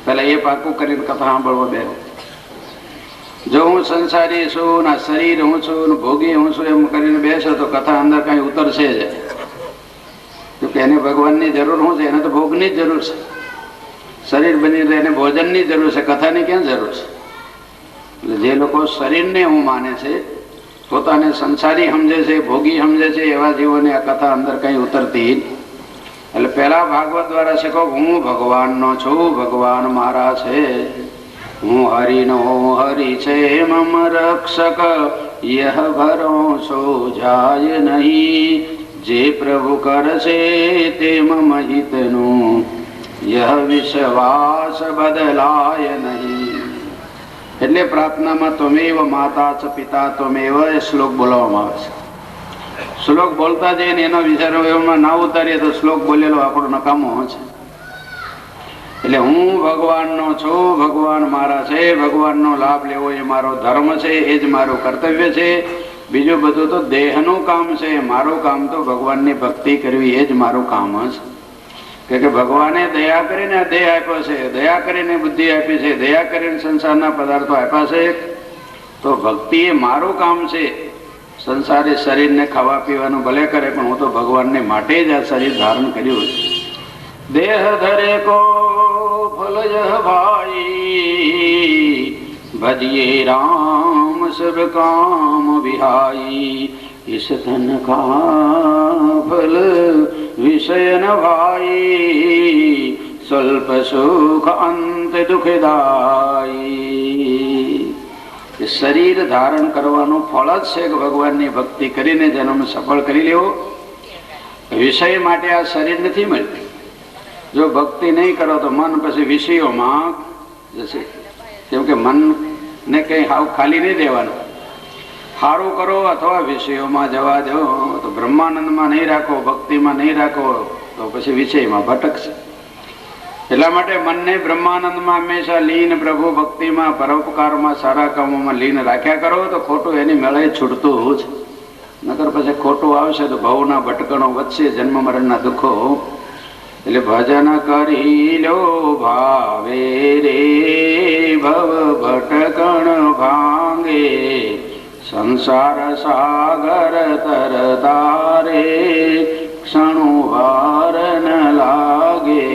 પેલા એ પાકું કરીને કથા સાંભળવા બે. જો હું સંસારી છું, ના શરીર હું છું, ને ભોગી હું છું એમ કરીને બેસો તો કથા અંદર કઈ ઉતરશે જ. કે એને ભગવાનની જરૂર શું છે? એને તો ભોગની જ જરૂર છે. શરીર બની રહે એને ભોજનની જરૂર છે, કથાની ક્યાં જરૂર છે? એટલે જે લોકો શરીરને હું માને છે, પોતાને સંસારી સમજે છે, ભોગી સમજે છે, એવા જીવોને આ કથા અંદર કઈ ઉતરતી. એટલે પહેલા ભાગવત દ્વારા શીખો હું ભગવાનનો છું, ભગવાન મારા છે, હું હરિનો હરિ છે મમ રક્ષક, યહ ભરોસો જાય નહીં, જે પ્રભુ કરશે તે મમ હિતનું, યહ વિશ્વાસ બદલાય નહીં. એટલે પ્રાર્થનામાં ત્વમેવ માતા ચ પિતા ત્વમેવ એ શ્લોક બોલવામાં આવે છે. શ્લોક બોલતા જઈને એનો વિચારો એમાં ના ઉતારીએ તો શ્લોક બોલેલો આપણો નકામો છે. એટલે હું ભગવાનનો છું, ભગવાન મારા છે, ભગવાનનો લાભ લેવો એ મારો ધર્મ છે, એ જ મારું કર્તવ્ય છે. બીજું બધું તો દેહનું કામ છે. મારું કામ તો ભગવાનની ભક્તિ કરવી એ જ મારું કામ છે. કે ભગવાને દયા કરીને દેહ આપ્યો છે, દયા કરીને બુદ્ધિ આપી છે, દયા કરીને સંસારના પદાર્થો આપ્યા છે. તો ભક્તિ એ મારું કામ છે. સંસારી શરીરને ખાવા પીવાનું ભલે કરે, પણ હું તો ભગવાનને માટે જ આ શરીર ધારણ કર્યું છે. દેહ ધરે કો ફલય ભાઈ, ભજીએ રામ સબ કામ વિહાઈ, ઇસ ધન કા ફલ વિષય ન ભાઈ, સ્વલ્પ સુખ અંત દુઃખદાયી. શરીર ધારણ કરવાનું ફળ જ છે કે ભગવાનની ભક્તિ કરીને જન્મ સફળ કરી લેવો. વિષય માટે આ શરીર નથી મળતું. જો ભક્તિ નહીં કરો તો મન પછી વિષયોમાં જશે. કેમ કે મનને કંઈ હાવ ખાલી નહીં દેવાનું. સારું કરો અથવા વિષયોમાં જવા દો. તો બ્રહ્માનંદમાં નહીં રાખો, ભક્તિમાં નહીં રાખો તો પછી વિષયમાં ભટકશે. એટલા માટે મનને બ્રહ્માનંદમાં હંમેશા લીન, પ્રભુ ભક્તિમાં, પરોપકારમાં, સારા કામોમાં લીન રાખ્યા કરો તો ખોટું એની મેળે છૂટતું જ. નકર પછી ખોટું આવશે તો ભવના ભટકણો વધશે, જન્મ મરણના દુઃખો. એટલે ભજન કરી લો ભાવે રે, ભવ ભટકણ ભાંગે, સંસાર સાગર તરતારે, ક્ષણો વાર ન લાગે.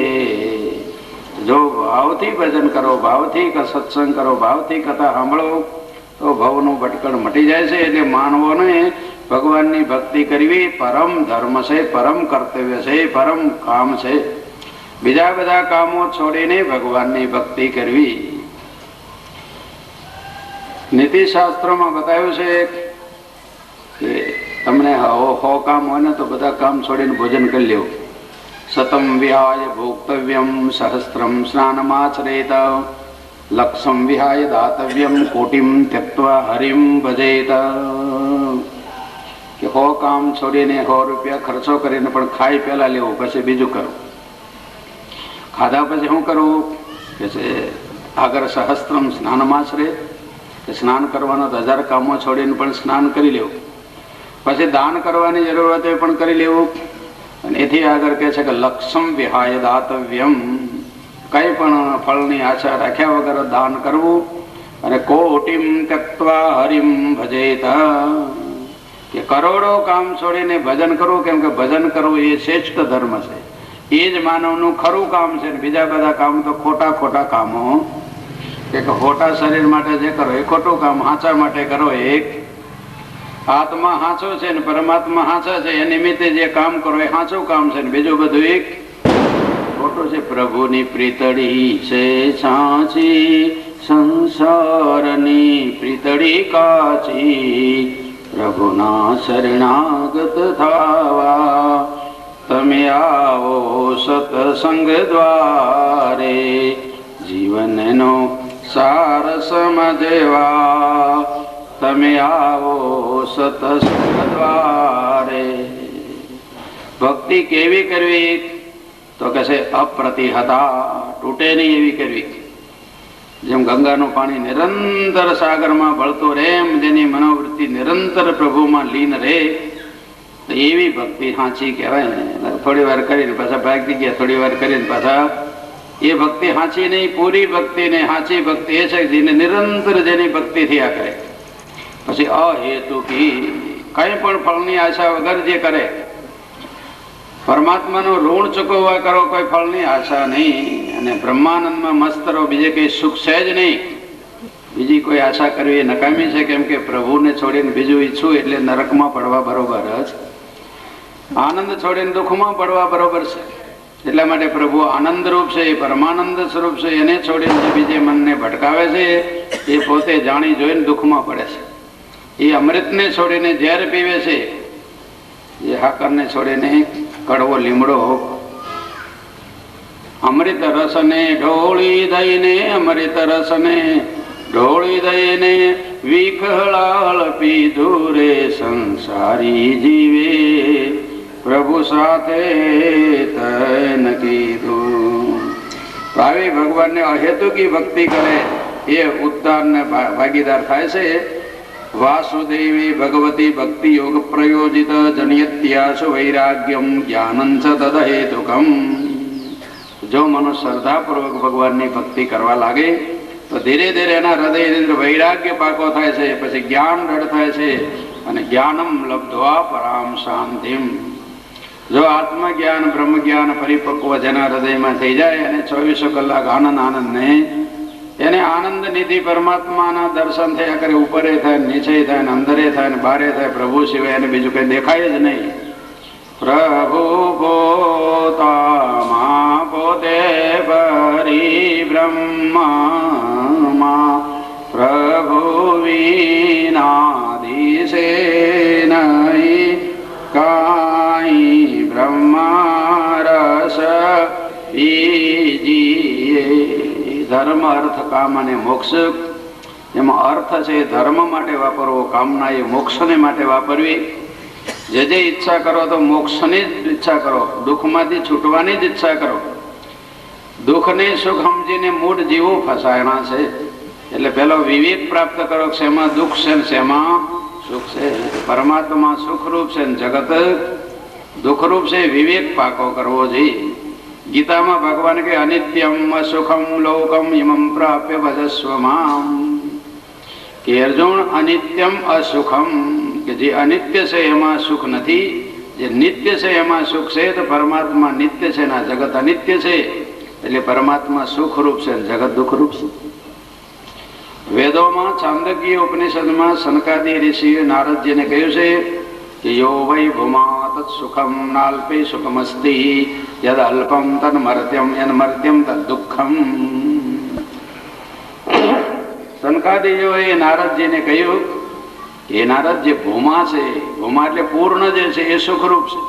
જો ભાવથી ભજન કરો, ભાવથી સત્સંગ કરો, ભાવથી કથા સાંભળો તો ભવનું ભટકણ મટી જાય છે. એટલે માનવોને ભગવાનની ભક્તિ કરવી પરમ ધર્મ છે, પરમ કર્તવ્ય છે, પરમ કામ છે. બીજા બધા કામો છોડીને ભગવાનની ભક્તિ કરવી. નીતિશાસ્ત્રોમાં બતાવ્યું છે કે તમને 100 કામ હોય ને તો બધા કામ છોડીને ભોજન કરી લેવું. શતમ વિહાય ભોક્તવ્યમ, સહસ્ત્રમ સ્નાનમાચરેત, લક્ષમ વિહાય દાતવ્યમ, કોટિમ ત્યક્ત્વા હરિમ ભજેત. કે 100 કામ છોડીને 100 રૂપિયા ખર્ચો કરીને પણ ખાઈ પહેલા લેવું, પછી બીજું કરવું. ખાધા પછી શું કરવું કે છે આગળ સહસ્ત્રમ સ્નાનમાચરે, કે સ્નાન કરવાનો તો 1000 કામો છોડીને પણ સ્નાન કરી લેવું. પછી દાન કરવાની જરૂરત હોય પણ કરી લેવું. અને એથી આગળ કહે છે કે લક્ષમ વિહાય દાતવ્યમ, કંઈ પણ ફળની આશા રાખ્યા વગર દાન કરવું. અને કોટિમ ત્યક્ત્વા હરિમ ભજેત, કે કરોડો કામ છોડીને ભજન કરવું. કેમ કે ભજન કરવું એ શ્રેષ્ઠ ધર્મ છે, એ જ માનવનું ખરું કામ છે. બીજા બધા કામ તો ખોટા ખોટા કામો. કે ખોટા શરીર માટે જે કરો એ ખોટું કામ, સાચા માટે કરો એક. આત્મા હાચો છે ને પરમાત્મા હાચા છે, એ નિમિત્તે જે કામ કરો એ હાચું કામ છે ને બીજું બધું એક ખોટું છે. પ્રભુની પ્રીતળી છે છાંચી, સંસારની પ્રીતળી કાચી, પ્રભુના શરણાગત થાવા તમે આવો સત્સંગ દ્વારે, જીવનનો સાર સમજવા તમે આવો સત્સંગ દ્વારે. ભક્તિ કેવી કરવી તો કહે છે અપ્રતિહતા, તૂટે નહીં એવી કરવી. જેમ ગંગાનું પાણી નિરંતર સાગરમાં ભળતું રહે, એમ જેની મનોવૃત્તિ નિરંતર પ્રભુમાં લીન રહે, તો એવી ભક્તિ સાચી કહેવાય ને. થોડી વાર કરીને પાછા ભાગી ગયા, થોડી વાર કરીને પાછા, એ ભક્તિ સાચી નહીં. પૂરી ભક્તિ ને સાચી ભક્તિ એ છે જેને નિરંતર જેની ભક્તિ થયા કરે. પછી અહેતુકી કઈ પણ ફળની આશા વગર જે કરે, પરમાત્માનું ઋણ ચૂકવવા કરો, કોઈ ફળની આશા નહીં, અને બ્રહ્માનંદમાં મસ્ત રહો, બીજે કઈ સુખ છે જ નહીં. બીજી કોઈ આશા કરવી એ નકામી છે, કેમ કે પ્રભુને છોડીને બીજું ઈચ્છું એટલે નરકમાં પડવા બરોબર જ, આનંદ છોડીને દુઃખમાં પડવા બરોબર છે. એટલા માટે પ્રભુ આનંદ રૂપ છે, એ પરમાનંદ સ્વરૂપ છે, એને છોડીને જે બીજે મનને ભટકાવે છે એ પોતે જાણી જોઈને દુઃખમાં પડે છે. એ અમૃતને છોડીને ઝેર પીવે છે, એ હાકરને છોડીને કડવો લીમડો. અમૃત રસને ઢોળી દઈને, અમૃત રસને ઢોળી દઈને વિખલાળ પીધું રે સંસારી જીવે, પ્રભુ સાથે તન કીધું. આવી ભગવાનને અહેતુકી ભક્તિ કરે એ ઉદ્ધારને ભાગીદાર થાય છે. વાસુદેવી ભગવતી ભક્તિ યોગ પ્રયોજિત જનયત્યાસુ વૈરાગ્યમ જ્ઞાનં ચ તદહેતુકમ. જો મનુષ્ય શ્રદ્ધાપૂર્વક ભગવાનની ભક્તિ કરવા લાગે તો ધીરે ધીરે એના હૃદયની અંદર વૈરાગ્ય પાકો થાય છે, પછી જ્ઞાન દૃઢ થાય છે, અને જ્ઞાનમ લબ્ધ્વા પરામ શાંતિમ. જો આત્મજ્ઞાન બ્રહ્મ જ્ઞાન પરિપક્વ જેના હૃદયમાં થઈ જાય, અને 24 કલાક આનંદ ને એને આનંદ નિધિ પરમાત્માના દર્શન થયા કરે, ઉપરે થાય, નીચે થાય, અંદરે થાય, બારે થાય. પ્રભુ સિવાય એને બીજું કઈ દેખાય જ નહીં. પ્રભુ પોતામાં પોતે પરિબ્રહ્મમાં, પ્રભુ વિના દિશે નહીં કાંઈ, બ્રહ્મરસ બીજીએ. ધર્મ અર્થ કામ અને મોક્ષ, એમાં અર્થ છે ધર્મ માટે વાપરવો, કામના એ મોક્ષને માટે વાપરવી. જે ઈચ્છા કરો તો મોક્ષની જ ઈચ્છા કરો, દુઃખમાંથી છૂટવાની જ ઈચ્છા કરો. દુઃખને સુખ સમજીને મૂળ જીવો ફસાયણા છે. એટલે પેલો વિવેક પ્રાપ્ત કરો, શેમાં દુઃખ છે ને શેમાં સુખ છે. પરમાત્મા સુખરૂપ છે ને જગત દુઃખરૂપ છે. વિવેક પાકો કરવો જોઈએ. ગીતામાં ભગવાન કે અનિત્યમ અસુખમ લોકમ ઇમમ પ્રાપ્ય ભજસ્વ મામ. કે અર્જુન, અનિત્યમ અસુખમ, કે જે અનિત્ય છે એમાં સુખ નથી, જે નિત્ય છે એમાં સુખ છે. તો પરમાત્મા નિત્ય છે ને જગત અનિત્ય છે, એટલે પરમાત્મા સુખરૂપ છે ને જગત દુઃખરૂપ છે. વેદોમાં છાંદોગ્ય ઉપનિષદમાં સનકાદી ઋષિએ નારદજીને કહ્યું છે કે યો વૈ ભૂમા તત્ સુખમ નાલ્પે સુખમસ્તિ યદ અલ્પમ તન મર્ત્યમ યન મર્ત્યમ તદ દુઃખમ. સનકાદીઓએ નારદજીને કહ્યું કે નારદ, જે ભૂમા છે, ભૂમા એટલે પૂર્ણ જે છે એ સુખરૂપ છે,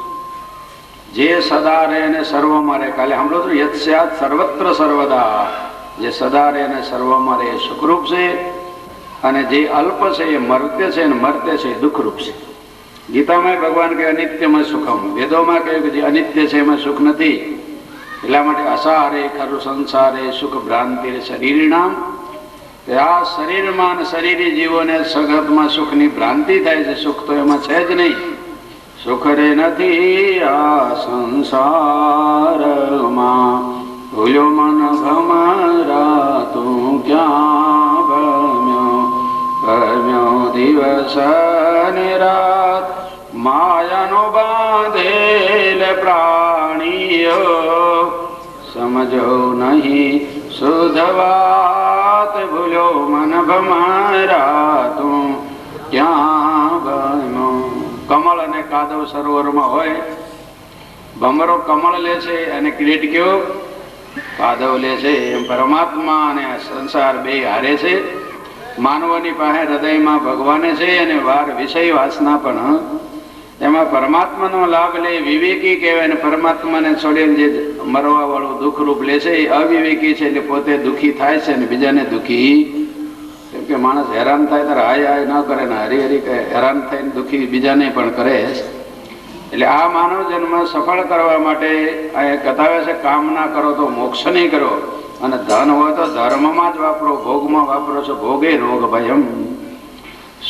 જે સદા રહે અને સર્વમાં રહે. કાલે સાંભળો તો યત સ્યાત સર્વત્ર સર્વદા, જે સદા રહે અને સર્વમાં રહે એ સુખરૂપ છે. અને જે અલ્પ છે એ મર્ત્ય છે, અને મર્ત્ય છે એ દુઃખરૂપ છે. ગીતામાં ભગવાન કે અનિત્યમાં સુખમ, વેદોમાં કહ્યું કે જે અનિત્ય છે એમાં સુખ નથી. એટલા માટે અસારે ખરુ સંસારે સુખ ભ્રાંતિ શરીરનામ, કે આ શરીરમાં અને શરીરી જીવોને જગતમાં સુખની ભ્રાંતિ થાય છે. સુખ તો એમાં છે જ નહીં. સુખ રે નથી આ સંસારમાં, ભૂલ્યો મન ભમરા તું ક્યાં ભમ્યો, ભમ્યો દિવસ ને રાત, માયાનો બાંધેલ પ્રાણીઓ, સમજો નહીં શુદ્ધ વાત, ભૂલ્યો મન ભમરા તું ક્યાં ભમ્યો. પાદવ સરોવરમાં હોય, ભમરો કમળ લે છે અને કિરીટ કયો પાદવ લે છે, એમ પરમાત્મા અને સંસાર બે હારે છે. માનવોની પાસે હૃદયમાં ભગવાને છે અને વાર વિષય વાસના પણ. એમાં પરમાત્માનો લાભ લે વિવેકી કહેવાય, અને પરમાત્માને છોડીને જે મરવા વાળું દુઃખ રૂપ લે છે એ અવિવેકી છે, એટલે પોતે દુઃખી થાય છે અને બીજાને દુઃખી. કેમ કે માણસ હેરાન થાય ત્યારે હાય હાય ન કરે ને હરી હરી કહે, હેરાન થઈને દુઃખી બીજાને પણ કરે. એટલે આ માનવ જન્મ સફળ કરવા માટે આ કથાવે છે, કામ ના કરો તો મોક્ષ નહીં કરો, અને ધન હોય તો ધર્મમાં જ વાપરો, ભોગમાં વાપરો છો ભોગે રોગ ભયમ.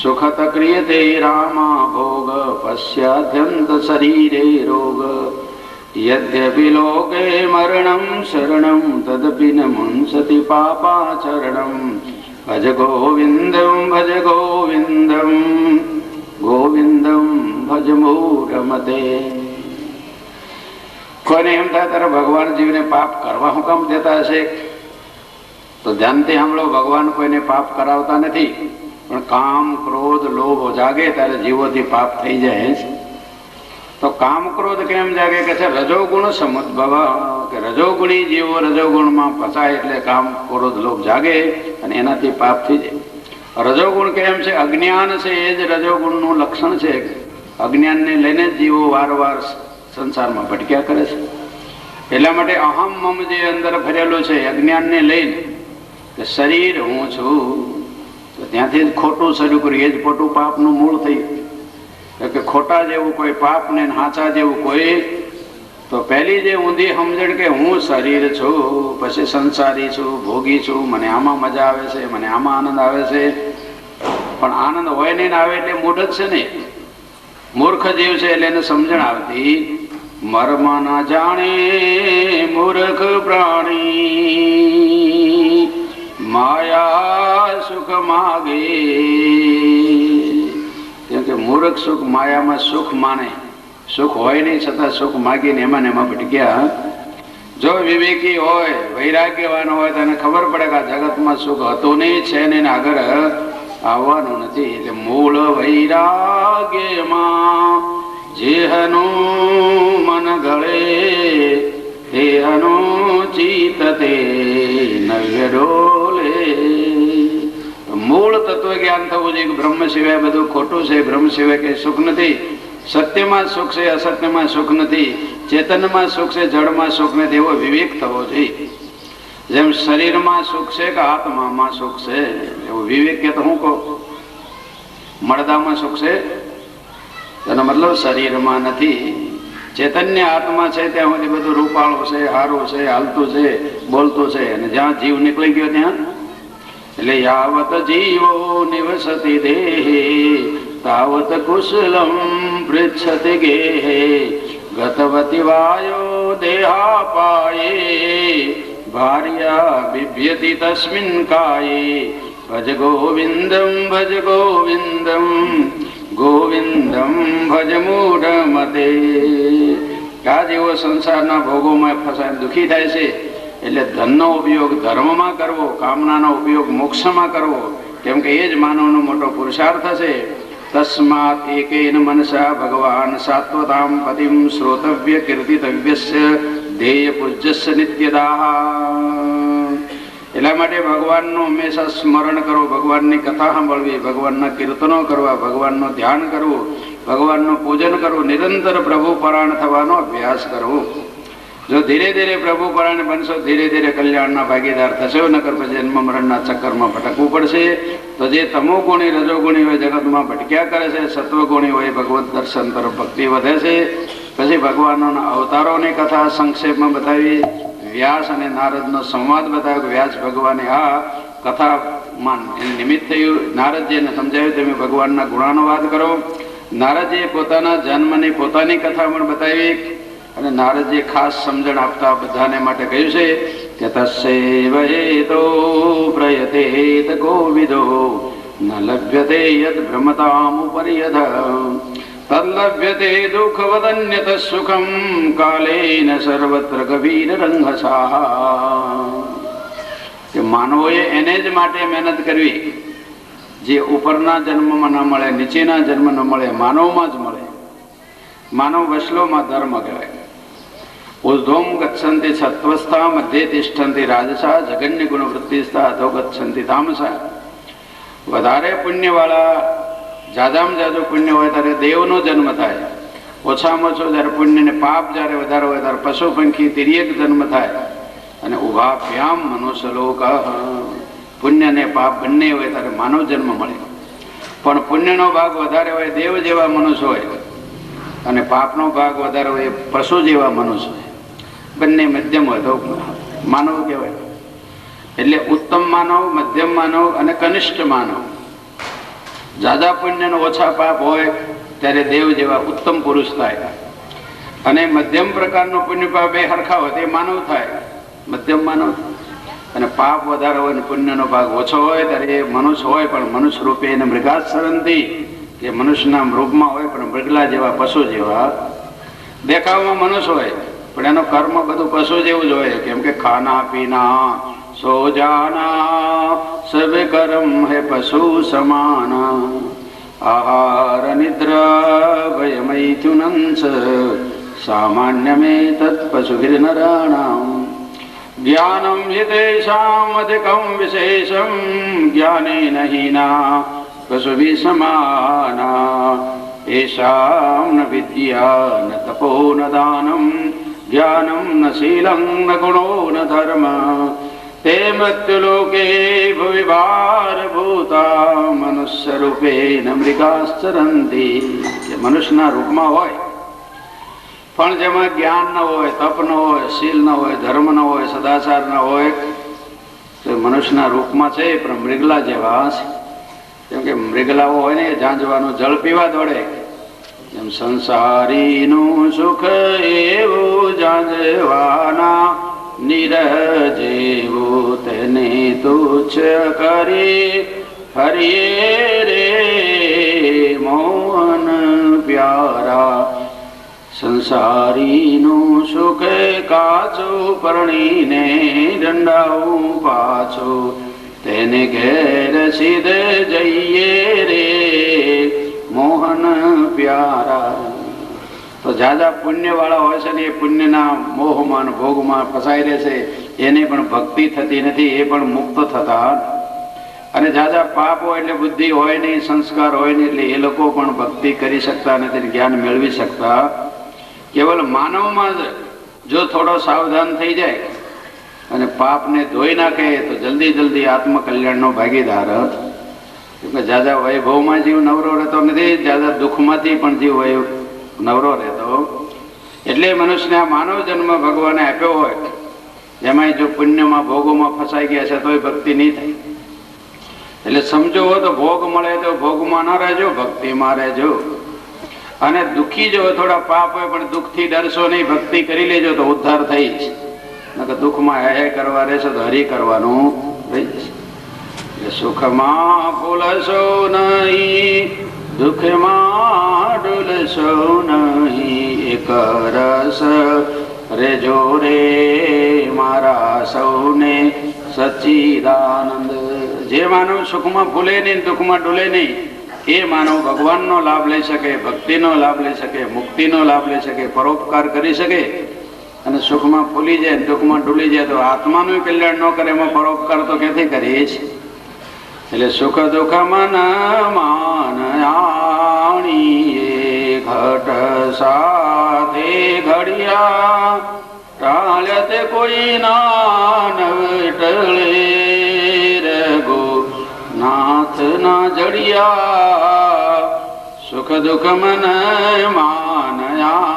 સુખત ક્રિયતે રામા ભોગ પશ્યાદ્યંત શરીરે રોગ. યદ્યપિ લોકે મરણમ શરણમ તદપિ ન મુંસતિ પાપાચરણમ. ભજ ગોવિંદમ ભજ ગોવિંદમ ગોવિંદમ ભજ મૂઢમતે. કોઈને એમ થાય ત્યારે ભગવાન જીવને પાપ કરવા હું કામ દેતા હશે? તો ધ્યાનથી સાંભળો, ભગવાન કોઈને પાપ કરાવતા નથી, પણ કામ ક્રોધ લોભ જાગે ત્યારે જીવોથી પાપ થઈ જાય. તો કામ ક્રોધ કેમ જાગે કે છે રજોગુણ સમુદ્ભવ, કે રજોગુણી જીવો રજોગુણમાં ફસાય એટલે કામ ક્રોધ લોભ જાગે અને એનાથી પાપ થઈ જાય. રજોગુણ કેમ છે? અજ્ઞાન છે, એ જ રજોગુણનું લક્ષણ છે. અજ્ઞાનને લઈને જીવો વારવાર સંસારમાં ભટક્યા કરે છે. એટલા માટે અહમ મમ જે અંદર ભરેલું છે અજ્ઞાનને લઈને, કે શરીર હું છું, તો ત્યાંથી જ ખોટું શરૂ કર્યું, એ જ ખોટું પાપનું મૂળ થયું. કે ખોટા જેવું કોઈ પાપ ને હાચા જેવું કોઈ. તો પહેલી જે ઊંધી સમજણ કે હું શરીર છું, પછી સંસારી છું, ભોગી છું, મને આમાં મજા આવે છે, મને આમાં આનંદ આવે છે. પણ આનંદ હોય નહીં ને આવે એટલે મૂઢ જ છે ને, મૂર્ખ જીવ છે. એટલે એને સમજણ આવતી, મર્મ ના જાણે મૂર્ખ પ્રાણી, માયા સુખ માગે. કેમ કે મૂર્ખ સુખ માયામાં સુખ માને, સુખ હોય નહીં છતાં સુખ માગીને એમાં ને એમાં ભટક્યા. જો વિવેકી હોય, વૈરાગ્યવાન હોય, તો એને ખબર પડે કે આ જગતમાં સુખ હતું નહીં, છે ને આગળ આવવાનું નથી. એટલે મૂળ વૈરાગ્યમાં જેહનું મન ગળે, તેહનું ચિત્ત તે નવ્ય ડોલે. મૂળ તત્વ જ્ઞાન થવું જોઈએ કે બ્રહ્મ સિવાય બધું ખોટું છે, બ્રહ્મ સિવાય કઈ સુખ નથી, સત્યમાં સુખ છે, અસત્યમાં સુખ નથી, ચેતનમાં સુખ છે, જળમાં સુખ નથી, એવો વિવેક થવો જોઈએ. જેમ શરીરમાં સુખ છે કે આત્મામાં સુખ છે, એવો વિવેક કે તો હું કહું મળદામાં સુખ છે, એનો મતલબ શરીરમાં નથી. ચૈતન્ય આત્મા છે ત્યાં સુધી બધું રૂપાળું છે, સારું છે, હાલતું છે, બોલતું છે, અને જ્યાં જીવ નીકળી ગયો ત્યાં, એટલે યાવત જીવો નિવસતિ દેહે તાવત કુશલમ પૃચ્છતિ ગેહે. ગતવતિ વાયો દેહાપાયે ભાર્યા બિભ્યતિ તસ્મિન કાયે. ભજ ગોવિંદમ ભજ ગોવિંદમ ગોવિંદમ ભજ મૂઢમતે. આ જેવો સંસારના ભોગોમાં ફસાય દુઃખી થાય છે, એટલે ધનનો ઉપયોગ ધર્મમાં કરવો, કામનાનો ઉપયોગ મોક્ષમાં કરવો, કેમ કે એ જ માનવનો મોટો પુરુષાર્થ છે. તસ્માત એકેન મનસા ભગવાન સાત્વતામ પતિમ શ્રોતવ્ય કીર્તિતવ્યસ્ય ધ્યેય પૂજ્યસ્ય નિત્યદાહ. એટલા માટે ભગવાનનું હંમેશા સ્મરણ કરો, ભગવાનની કથા સાંભળવી, ભગવાનના કીર્તનો કરવા, ભગવાનનું ધ્યાન કરવું, ભગવાનનું પૂજન કરવું, નિરંતર પ્રભુ પરાયણ થવાનો અભ્યાસ કરવો. જો ધીરે ધીરે પ્રભુ પરાયણ બનશો, ધીરે ધીરે કલ્યાણના ભાગીદાર થશો, નકર પછી જન્મ મરણના ચક્કરમાં ભટકવું પડશે. તો જે તમો ગુણી રજોગુણી હોય જગતમાં ભટક્યા કરે છે, સત્વગુણી હોય ભગવત દર્શન તરફ ભક્તિ વધે છે. પછી ભગવાનના અવતારોની કથા સંક્ષેપમાં બતાવી, વ્યાસ અને નારદનો સંવાદ બતાવ્યો. વ્યાસ ભગવાને આ કથામાં નિમિત્ત થયું, નારદજીને સમજાવ્યું તમે ભગવાનના ગુણાનુવાદ કરો. નારદજીએ પોતાના જન્મની પોતાની કથા પણ બતાવી, અને નારદજી ખાસ સમજણ આપતા બધાને માટે કહ્યું છે કે તસ્યૈવ હેતો પ્રયતેત કોવિદો ન લભ્યતે યદ ભ્રમતામ ઉપરિયધ તલ્લભ્યતે દુઃખવદન્યત સુખમ કાલેન સર્વત્ર ગભીર રંગસા. કે માનવોએ એને જ માટે મહેનત કરવી જે ઉપરના જન્મમાં ન મળે, નીચેના જન્મ ન મળે, માનવમાં જ મળે. માનવ વસલોમાં ધર્મ કહેવાય. ઉર્ધ્વમ ગચ્છન્તિ સત્વસ્થા મધ્યે તિષ્ઠન્તિ રાજસા જગન્ય ગુણ વૃત્તિસ્થા અધો ગચ્છન્તિ તામસા. વધારે પુણ્યવાળા જાજામાં જાજો પુણ્ય હોય ત્યારે દેવનો જન્મ થાય. ઓછામાં ઓછો જ્યારે પુણ્ય ને પાપ જ્યારે વધારે હોય ત્યારે પશુ પંખી તિર્યક જન્મ થાય. અને ઉભાભ્યામ મનુષ્યલોક, પુણ્ય ને પાપ બંને હોય ત્યારે માનવ જન્મ મળે. પણ પુણ્યનો ભાગ વધારે હોય દેવ જેવા મનુષ્ય હોય, અને પાપનો ભાગ વધારે હોય પશુ જેવા મનુષ્ય હોય. બંને મધ્યમ હોય તો માનવ કહેવાય. એટલે ઉત્તમ માનવ, મધ્યમ માનવ અને કનિષ્ઠ માનવ. જાદા પુણ્ય ને ઓછા પાપ હોય ત્યારે દેવ જેવા ઉત્તમ પુરુષ થાય. અને મધ્યમ પ્રકારનો પુણ્ય પાપ બે હરખા હોય તે માનવ થાય, મધ્યમ માનવ. અને પાપ વધારે હોય ને પુણ્યનો ભાગ ઓછો હોય ત્યારે એ મનુષ્ય હોય, પણ મનુષ્ય રૂપે એને મૃગાચરણથી કે મનુષ્યના રૂપમાં હોય પણ મૃગલા જેવા પશુ જેવા દેખાવમાં મનુષ્ય હોય, પણ એનો કર્મ બધું પશુ જેવું જ હોય. કેમ કે ખાના પીના સો જાના સબ કર્મ હે પશુ સમાના. આહાર નિદ્રા ભયમૈથુનંસ સામાન્ય મે તત્ પશુભિર નરાણામ. જ્ઞાનમ હિતેષામ અધિકમ વિશેષમ જ્ઞાનેન હીના પશુભિ સમાના. એષામ ન વિદ્યા ન તપો ન દાનમ જ્ઞાનમ ન શીલં ન ગુણો ન ધર્મ. તે મૃત્યુલોકે ભુવિ ભારભૂતા મનુષ્ય રૂપે ન મૃગાશ્ચરંતી. કે મનુષ્યના રૂપમાં હોય પણ જેમાં જ્ઞાન ન હોય, તપ ન હોય, શીલ ન હોય, ધર્મ ન હોય, સદાચાર ન હોય, તો મનુષ્યના રૂપમાં છે પણ મૃગલા જેવા છે. કેમ કે મૃગલાઓ હોય ને ઝાંઝવાનું જળ પીવા દોડે. એમ સંસારીનું સુખ એવું ઝાંઝવાના નિરજેવું તેને તુચ્છ કરી હરિયે રે મોહન પ્યારા. સંસારીનું સુખ કાચું પરણીને દંડાવું પાછું તેને ઘેર સીધે જઈએ રે મોહન પ્યારા. તો જાજા પુણ્ય વાળા હોય છે ને એ પુણ્યના મોહમાં ભોગમાં ફસાઈ રહે છે, એને પણ ભક્તિ થતી નથી, એ પણ મુક્ત થતા. અને જાજા પાપ હોય એટલે બુદ્ધિ હોય નહીં, સંસ્કાર હોય નહીં, એટલે એ લોકો પણ ભક્તિ કરી શકતા નથી, જ્ઞાન મેળવી શકતા. કેવલ માનવમાં જ જો થોડો સાવધાન થઈ જાય અને પાપને ધોઈ નાખે તો જલ્દી જલ્દી આત્મકલ્યાણનો ભાગીદાર. જાજા વૈભવમાં જીવ નવરો રહેતો નથી, જાજા દુઃખમાંથી પણ જીવ નવરો રહેતો. એટલે મનુષ્યને આ માનવ જન્મ ભગવાને આપ્યો હોય, એમાંય જો પુણ્યમાં ભોગોમાં ફસાઈ ગયા છે તોય ભક્તિ નહીં થાય. એટલે સમજો તો ભોગ મળે તો ભોગમાં ન રહેજો, ભક્તિમાં રહેજો. અને દુઃખી જો થોડા પાપ હોય પણ દુઃખથી ડરશો નહીં, ભક્તિ કરી લેજો તો ઉદ્ધાર થઈ જશે. નકર દુઃખમાં હે કરવા રહેશો તો હરી કરવાનું રહી જશે. એટલે સુખમાં ભૂલશો નહીં, દુઃખમાં ડૂલશો નહીં. એક રસ રેજો રે મારા સૌને સચ્ચિદાનંદ. જે માનવ સુખમાં ભૂલે નહીં, દુઃખમાં ડૂલે નહીં, એ માનવ ભગવાનનો લાભ લઈ શકે, ભક્તિનો લાભ લઈ શકે, મુક્તિનો લાભ લઈ શકે, પરોપકાર કરી શકે. અને સુખમાં ભૂલી જાય, દુઃખમાં ડૂલી જાય તો આત્માનું કલ્યાણ ન કરે, એમાં પરોપકાર તો ક્યાંથી કરીશ. એટલે સુખ દુઃખ મન માનયાણી ઘટ સાથે ઘડિયા ટાળ્યા તે કોઈ ના ટળે રઘુ નાથ ના જડિયા. સુખ દુઃખ મન માનયાણી.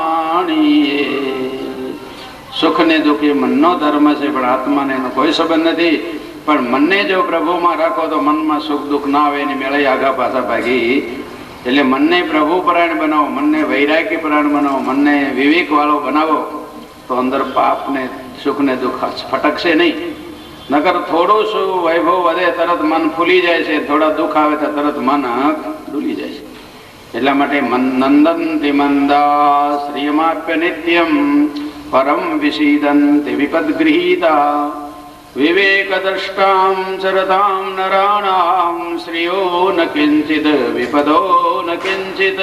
સુખ ને દુઃખ એ મનનો ધર્મ છે, પણ આત્માને એનો કોઈ સંબંધ નથી. પણ મનને જો પ્રભુમાં રાખો તો મનમાં સુખ દુઃખ ના આવે એની મેળે આગા પાછા ભાગી. એટલે મનને પ્રભુ પરાયણ બનાવો, મનને વૈરાગ્ય પરાયણ બનાવો, મનને વિવેક વાળો બનાવો તો અંદર પાપ ને સુખ ને દુઃખ ફટકશે નહીં. નકર થોડું શું વૈભવ વધે તરત મન ફૂલી જાય છે, થોડા દુઃખ આવે તો તરત મન ડૂલી જાય છે. એટલા માટે નંદંતિ મંદા શ્રીયમાપ્ય નિત્યમ પરમ વિષીદંતિ વિપદગૃહીતા. વિવેક દ્રષ્ટામ ચરતામ નરાણામ શ્રીયો ન કિંચિત વિપદો ન કિંચિત.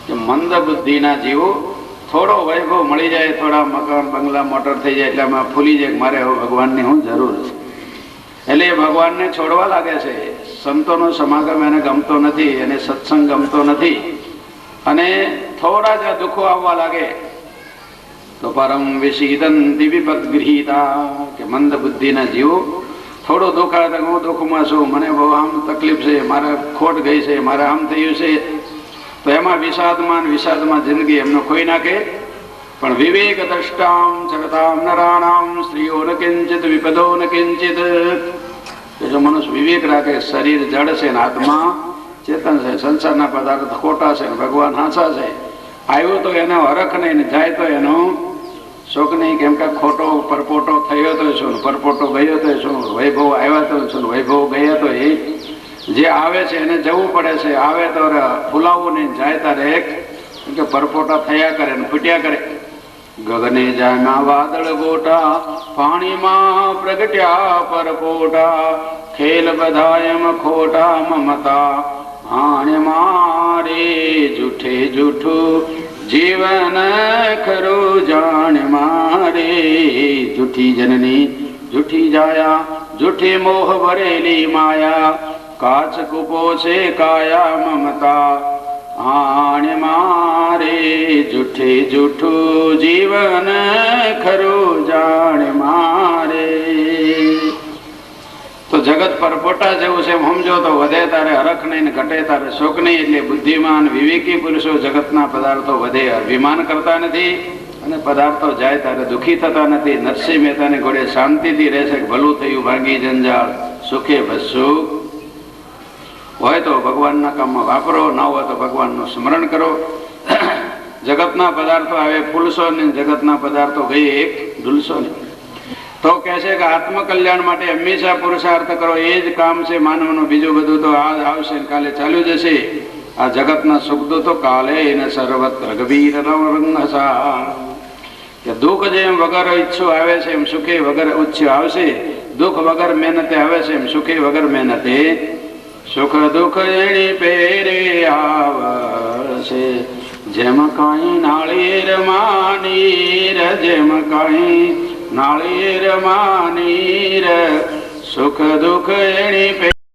કે મંદ બુદ્ધિના જીવો થોડો વૈભવ મળી જાય, થોડા મકાન બંગલા મોટર થઈ જાય એટલે આમાં ફૂલી જાય કે મારે હવે ભગવાનની શું જરૂર છે. એટલે એ ભગવાનને છોડવા લાગે છે. સંતોનો સમાગમ એને ગમતો નથી, એને સત્સંગ ગમતો નથી. અને થોડા જ દુઃખો આવવા લાગે તો પરમ વિષીદંતિ વિપદગૃહીતા, કે મંદ બુદ્ધિના જીવો થોડું દુઃખ આવે તો હું દુઃખમાં છું, મને બહુ આમ તકલીફ છે, મારે ખોટ ગઈ છે, મારે આમ થયું છે, તો એમાં વિષાદમાં જિંદગી એમનો ખોઈ નાખે. પણ વિવેક દ્રષ્ટામ જગતામ નરાણામ સ્ત્રીઓ ન કિંચિત વિપદો ન કિંચિત, જો મનુષ્ય વિવેક રાખે, શરીર જડ છે ને આત્મા ચેતન છે, સંસારના પદાર્થ ખોટા છે ને ભગવાન હાચા છે, આવ્યો તો એનો હરખ નહીં ને જાય તો એનો શોક નહીં. કેમ કે ખોટો પરપોટો થયો તો શું, પરપોટો ગયો તો શું, વૈભવ આવ્યા તો શું, વૈભવ ગયા તો એ જે આવે છે એને જવું પડે છે. આવે તો ભૂલાવવું નહીં, જાય તારે એક કે પરપોટા થયા કરે ને ફૂટ્યા કરે. ગગને જામ્યા વાદળ ગોટા, પાણીમાં પ્રગટ્યા પરપોટા, ખેલ બધા એમ ખોટા મમતા, આણે મારે જૂઠે જૂઠું જીવન ખરું જાણ મારે. જૂઠી જનની જૂઠી જાયા, જૂઠી મોહ ભરેલી માયા, કાચ કૂપો છે કાયા મમતા, આણે મારે જૂઠે જૂઠું જીવન ખરું જાણ મારે. તો જગત પરપોટા જેવું છે એમ સમજો તો વધે તારે હરખ નહીં ને ઘટે તારે શોક નહીં. એટલે બુદ્ધિમાન વિવેકી પુરુષો જગતના પદાર્થો વધે અભિમાન કરતા નથી, અને પદાર્થો જાય ત્યારે દુઃખી થતા નથી. નરસિંહ મહેતાની ઘોડે શાંતિથી રહેશે કે ભલું થયું ભાગી જંજાળ, સુખે બસુ. હોય તો ભગવાનના કામમાં વાપરો, ના હોય તો ભગવાનનું સ્મરણ કરો. જગતના પદાર્થો આવે ફૂલશો ને, જગતના પદાર્થો ગઈ એક ઢૂલશો નહીં. તો કહે છે કે આત્મકલ્યાણ માટે હંમેશા પુરુષાર્થ કરો, એ જ કામ છે માનવનું. બીજું બધું તો આજ આવશે ને કાલે ચાલ્યું જશે. આ જગતના સુખ દુઃખો કાલે એને સર્વત્ર ગભીર રંગસા, કે દુઃખ જેમ વગર ઈચ્છું આવે છે એમ સુખે વગર ઉચ્છ આવશે. દુઃખ વગર મહેનતે આવે છે એમ સુખે વગર મહેનતે સુખ દુઃખ એની પેરે આવશે. જેમ કઈ નાળિયેર માનીર, જેમ કઈ નાળિયેર માનીર, સુખ દુઃખ એની